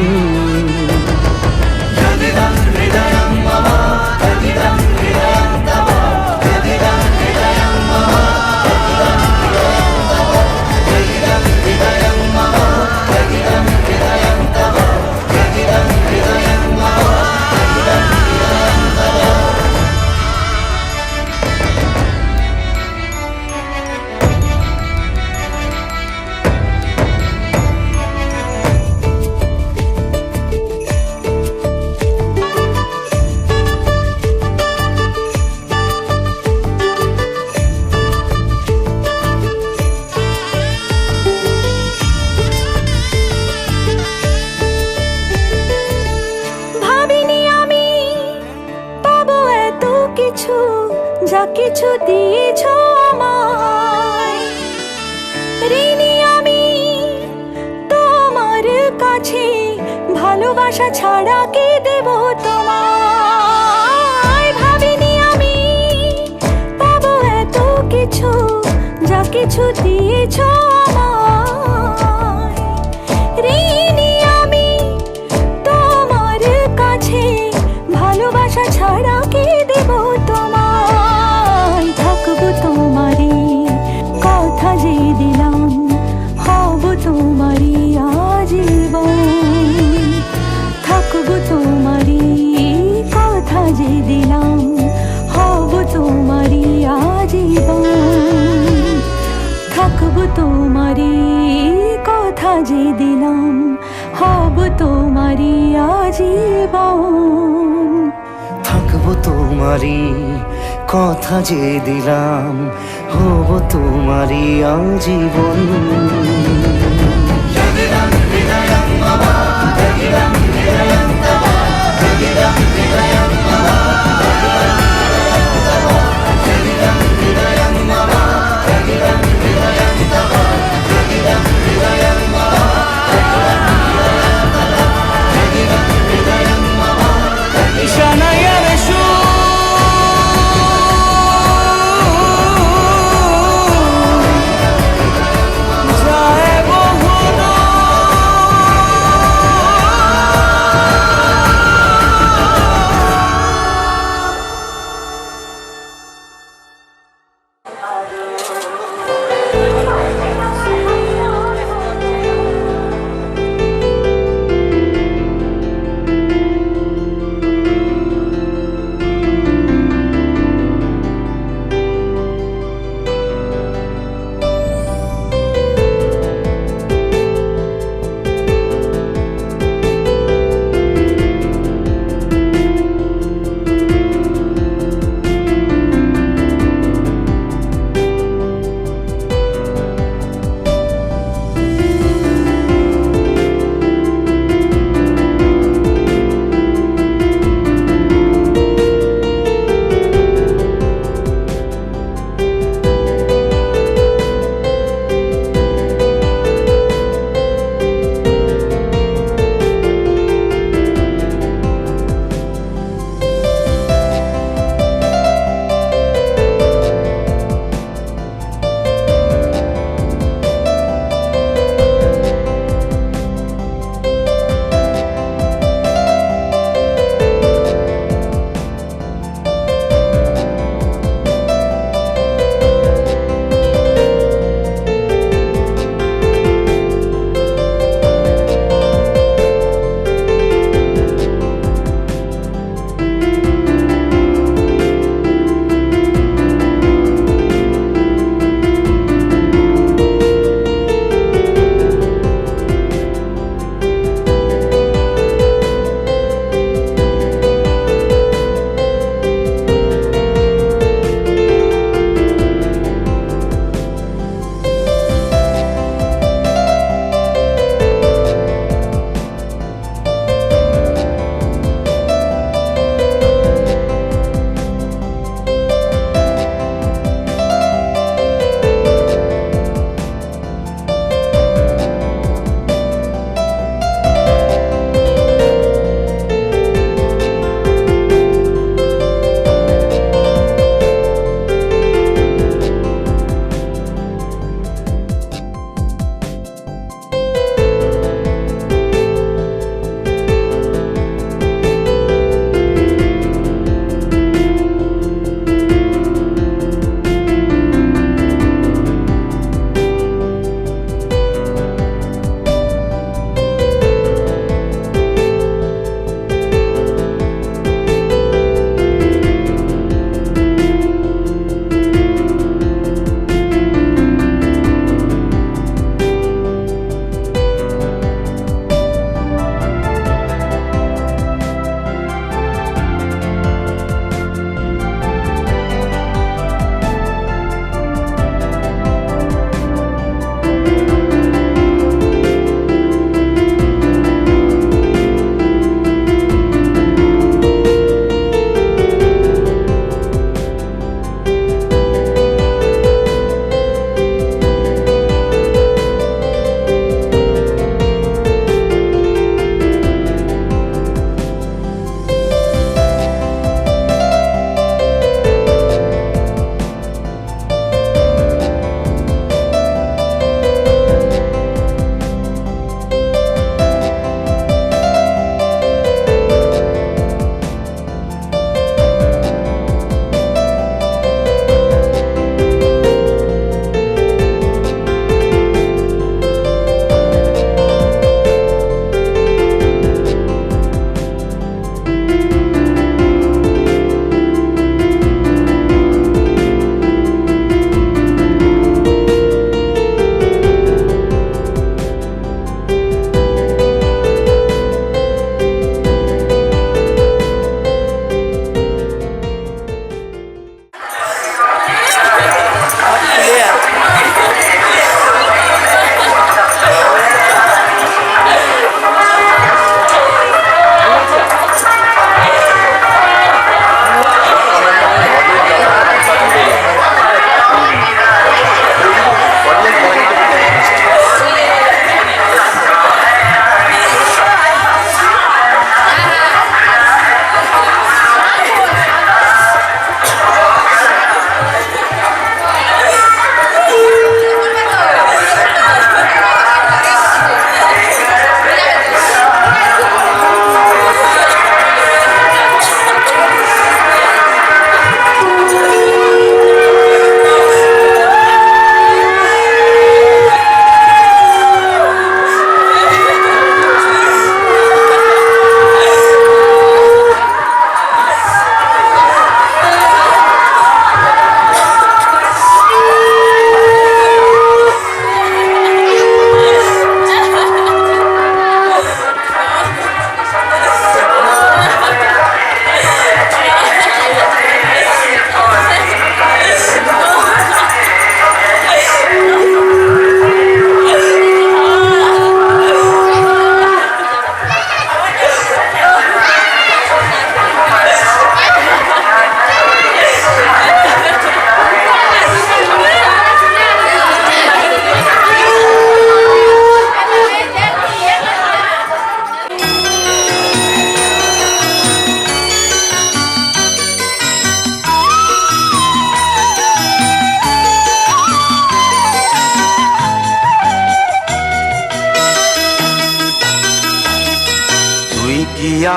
যা কিছু দিয়েছ আমায় ঋণী আমি তোমার কাছে ভালোবাসা ছাড়া কি দেব তোমায় ভাবিনি আমি পাবো এত কিছু যা কিছু দিয়েছ আমায় ঋণী আমি তোমার কাছে ভালোবাসা ছাড়া কি দেব তোমায় থাকবো তোমারই কথা যে দিলাম হব তোমারই আজীবন থাকবো তোমারই কথা যে দিলাম যে দিলাম হব তোমারই আজীবন। থাকবো তোমারই কথা যে দিলাম হব তোমারই আজীবন। শানাইয়ার সুর যায়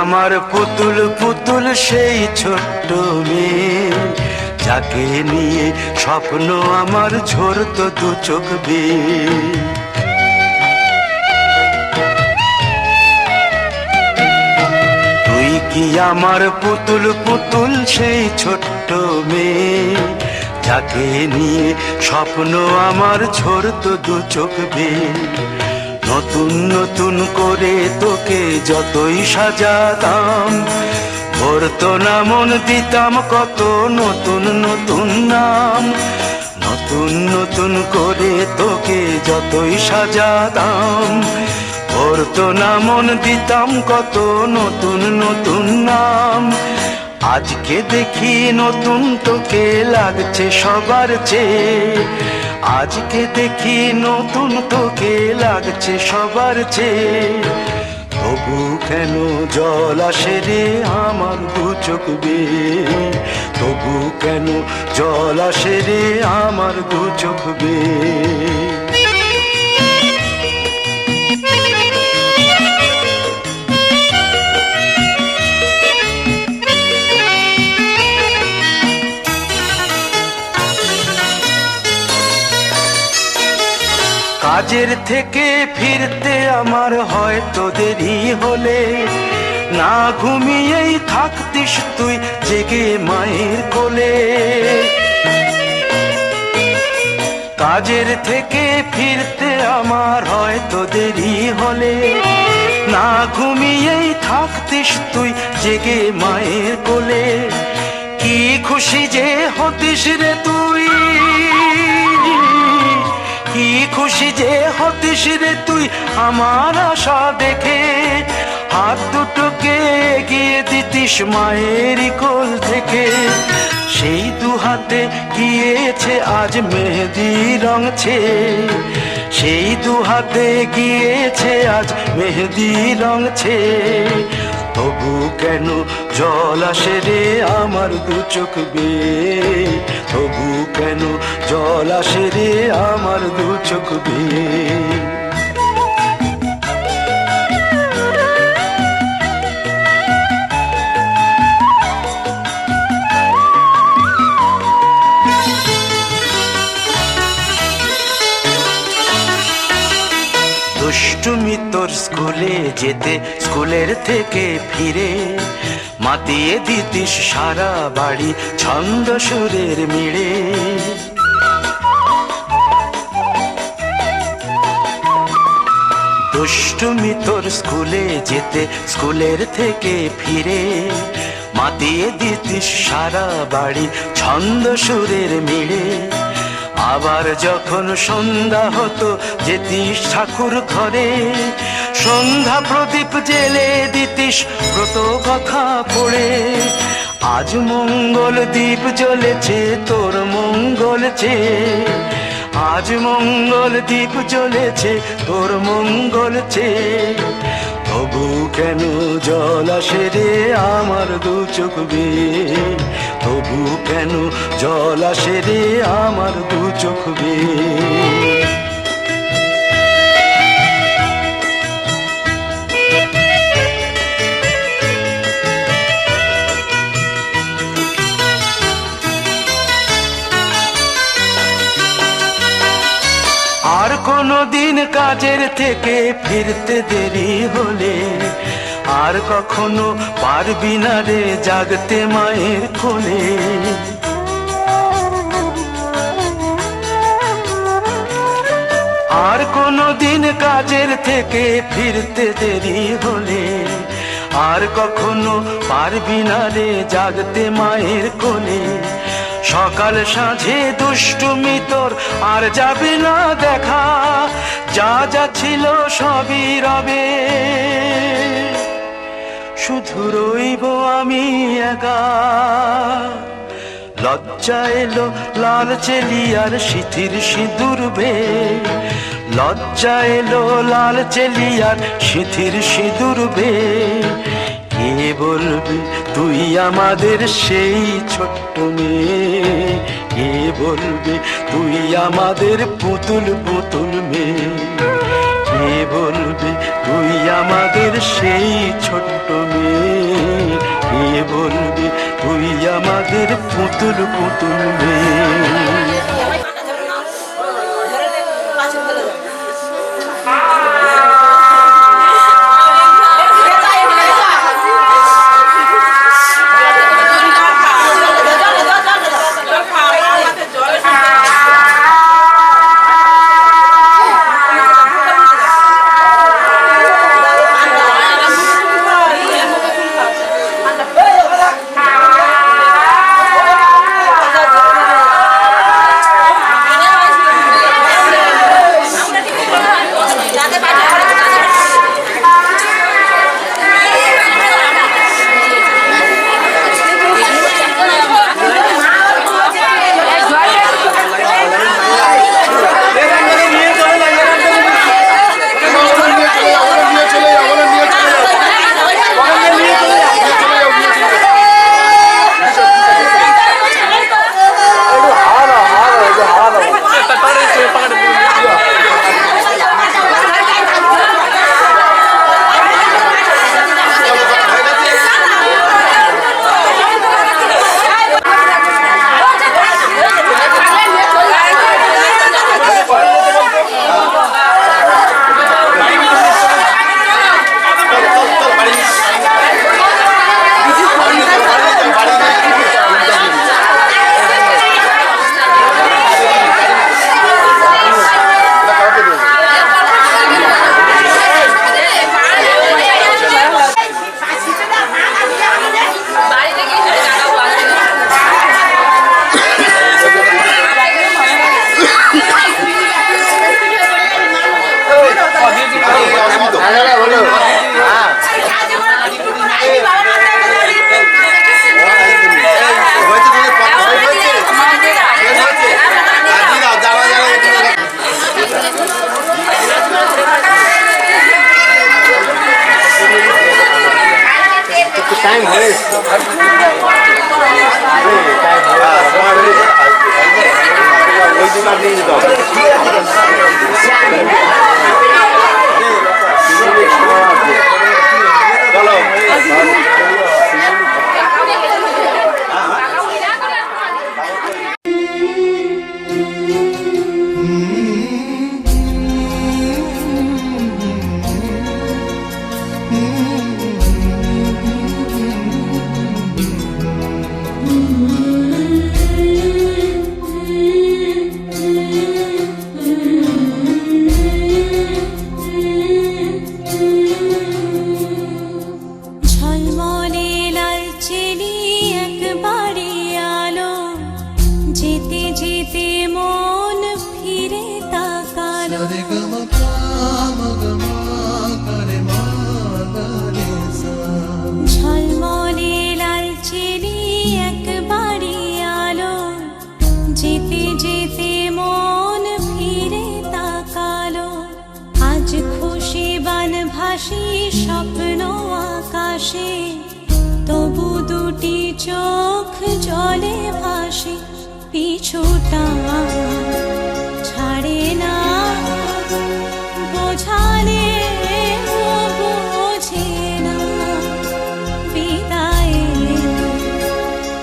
আমার পুতুল পুতুল সেই ছোট্ট মেয়ে, যাকে নিয়ে স্বপ্ন আমার ঝরতো দু চোখ বেয়ে। তুই কি আমার পুতুল পুতুল সেই ছোট্ট মেয়ে, যাকে নিয়ে স্বপ্ন আমার ঝরতো দু চোখ বেয়ে। নতুন নতুন করে তোকে যতই সাজাতাম, ভরতো না মন, দিতাম কত নতুন নতুন নাম। নতুন নতুন করে তোকে যতই সাজাতাম, ভরতো না মন, দিতাম কত নতুন নতুন নাম। আজকে দেখি নতুন তোকে লাগছে সবার চেয়ে, আজকে দেখি নতুন তোকে লাগছে সবার চেয়ে। তবু কেন জল আসে রে আমার দু চোখ বেয়ে, তবু কেন জল আসে রে আমার দু চোখ বেয়ে। কাজের থেকে ফিরতে আমার হয়তো দেরি হলে, না ঘুমিয়েই থাকতিস তুই জেগে মায়ের কোলে। কাজের থেকে ফিরতে আমার হয়তো দেরি হলে, না ঘুমিয়েই থাকতিস তুই জেগে মায়ের কোলে। কি খুশি যে হতিস রে তুই, কি খুশি যে হতিস রে তুই আমার আশা দেখে। হাত দুটোকে এগিয়ে দিতিস মায়ের কোল থেকে, সেই দু হাতে গিয়েছে আজ মেহেদি রং ছেয়ে। সেই দু হাতে গিয়েছে আজ মেহেদি রং ছেয়ে। তবু কেন জল আসে রে আমার দু চোখ বেয়ে, তবু কেন জল আসে রে আমার দু চোখ বেয়ে। দুষ্টুমি তোর স্কুলে যেতে, স্কুলের থেকে ফিরে মাতিয়ে দিতিস সারা বাড়ি ছন্দ সুরের মিড়ে। দুষ্টুমি তোর স্কুলে যেতে, স্কুলের থেকে ফিরে মাতিয়ে দিতিস সারা বাড়ি ছন্দ সুরের মিড়ে। আবার যখন সন্ধ্যা হতো যেতিস ঠাকুর ঘরে, সন্ধ্যা প্রদীপ জেলে দিতিস ব্রত কথা পড়ে। আজ মঙ্গল দ্বীপ জ্বলেছে তোর মঙ্গল চেয়ে, আজ মঙ্গল দ্বীপ জ্বলেছে তোর মঙ্গল চেয়ে। তবু কেন জল আসে রে আমার দু চোখ বেয়ে, তবু কেন জল আসে রে আমার দু চোখ বেয়ে। আর কোনো দিন কাজের থেকে ফিরতে দেরি হলে, আর কখনো পারবি না রে জাগতে মায়ের কোলে। আর কোনো দিন কাজের থেকে ফিরতে দেরি হলে, আর কখনো পারবি না রে জাগতে মায়ের কোলে। সকাল সাঁঝে দুষ্টুমি তোর আর যাবে না দেখা, যা যা ছিল সবই রবে, শুধু রইব আমি একা। লজ্জা এলো লাল চেলিয়ার সিথির সিঁদুর বেয়ে, লজ্জা এলো লাল চেলিয়ার সিথির সিঁদুর বেয়ে। কে বলবি তুই আমাদের সেই ছোট্ট মেয়ে, কে বলবি তুই আমাদের পুতুল পুতুল মেয়ে, কে বলবি তুই আমাদের সেই ছোট্ট মেয়ে, কে বলবে তুই আমাদের পুতুল পুতুল মেয়ে। স্বপ্ন আকাশে তবু দুটি চোখ জলে ভাসে পিছুটা ছাড়ে না বোঝালে বোঝে না বিদায়ের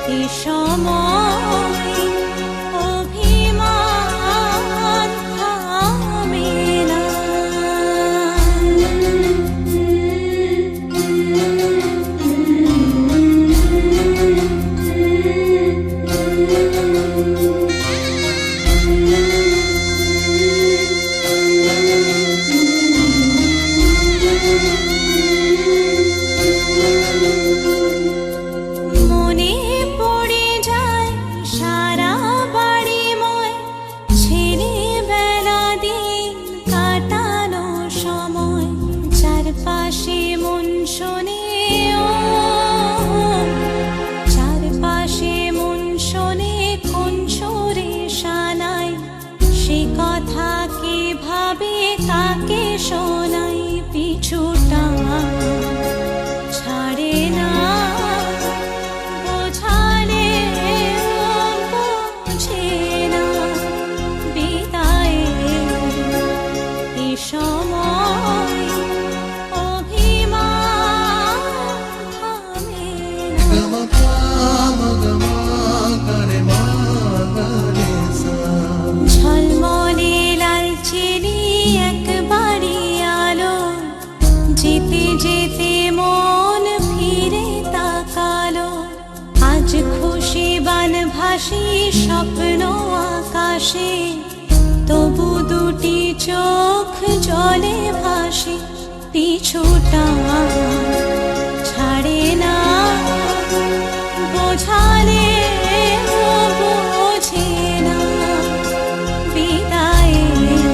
এ সময় অভিমান থামে না। মনে পড়ে যায় সারা বাড়িময় ছেলেবেলা দিন কাটানো সময় চারপাশে মন শোনে চারপাশে মন শোনে কোন সুরে শানাই সে কথা কে ভাবে কাকে শোনাই পিছুটা ছাড়ে না বোঝালে বোঝে না বিদায়ের এ সময় ভাসি স্বপ্ন আকাশে, তবু দুটি চোখ জলে ভাসে, পিছুটা ছাড়ে না, বোঝালে বোঝে না, বিদায়ের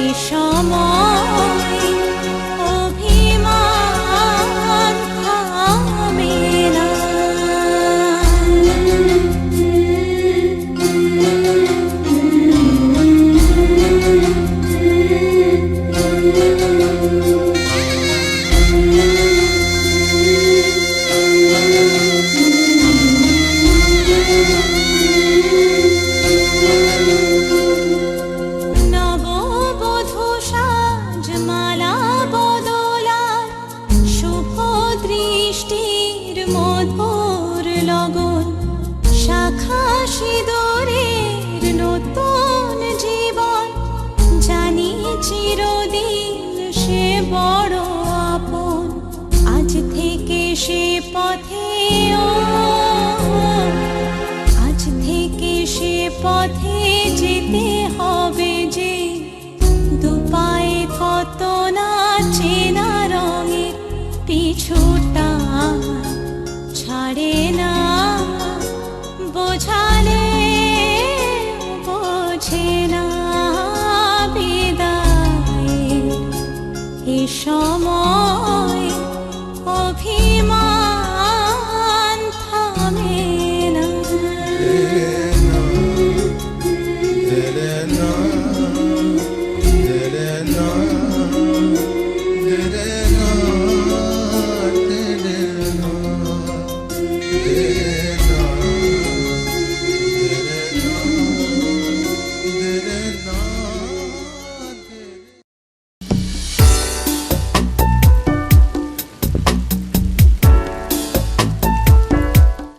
এ সময় অভিমান থামে না। নববধূ সাজমালা বদলার, শুভ দৃষ্টির মধুর লগন, শাখা সিঁদুরের নতুন জীবন, জানি চিরদিন সে বড় আপন। আজ থেকে সে পথে আজ থেকে সে পথে যেতে হবে যে, দুপায়ে কত না চেনা রঙের, পিছুটা ছাড়ে না, বোঝালে বোঝে না, বিদায়ের এ সময়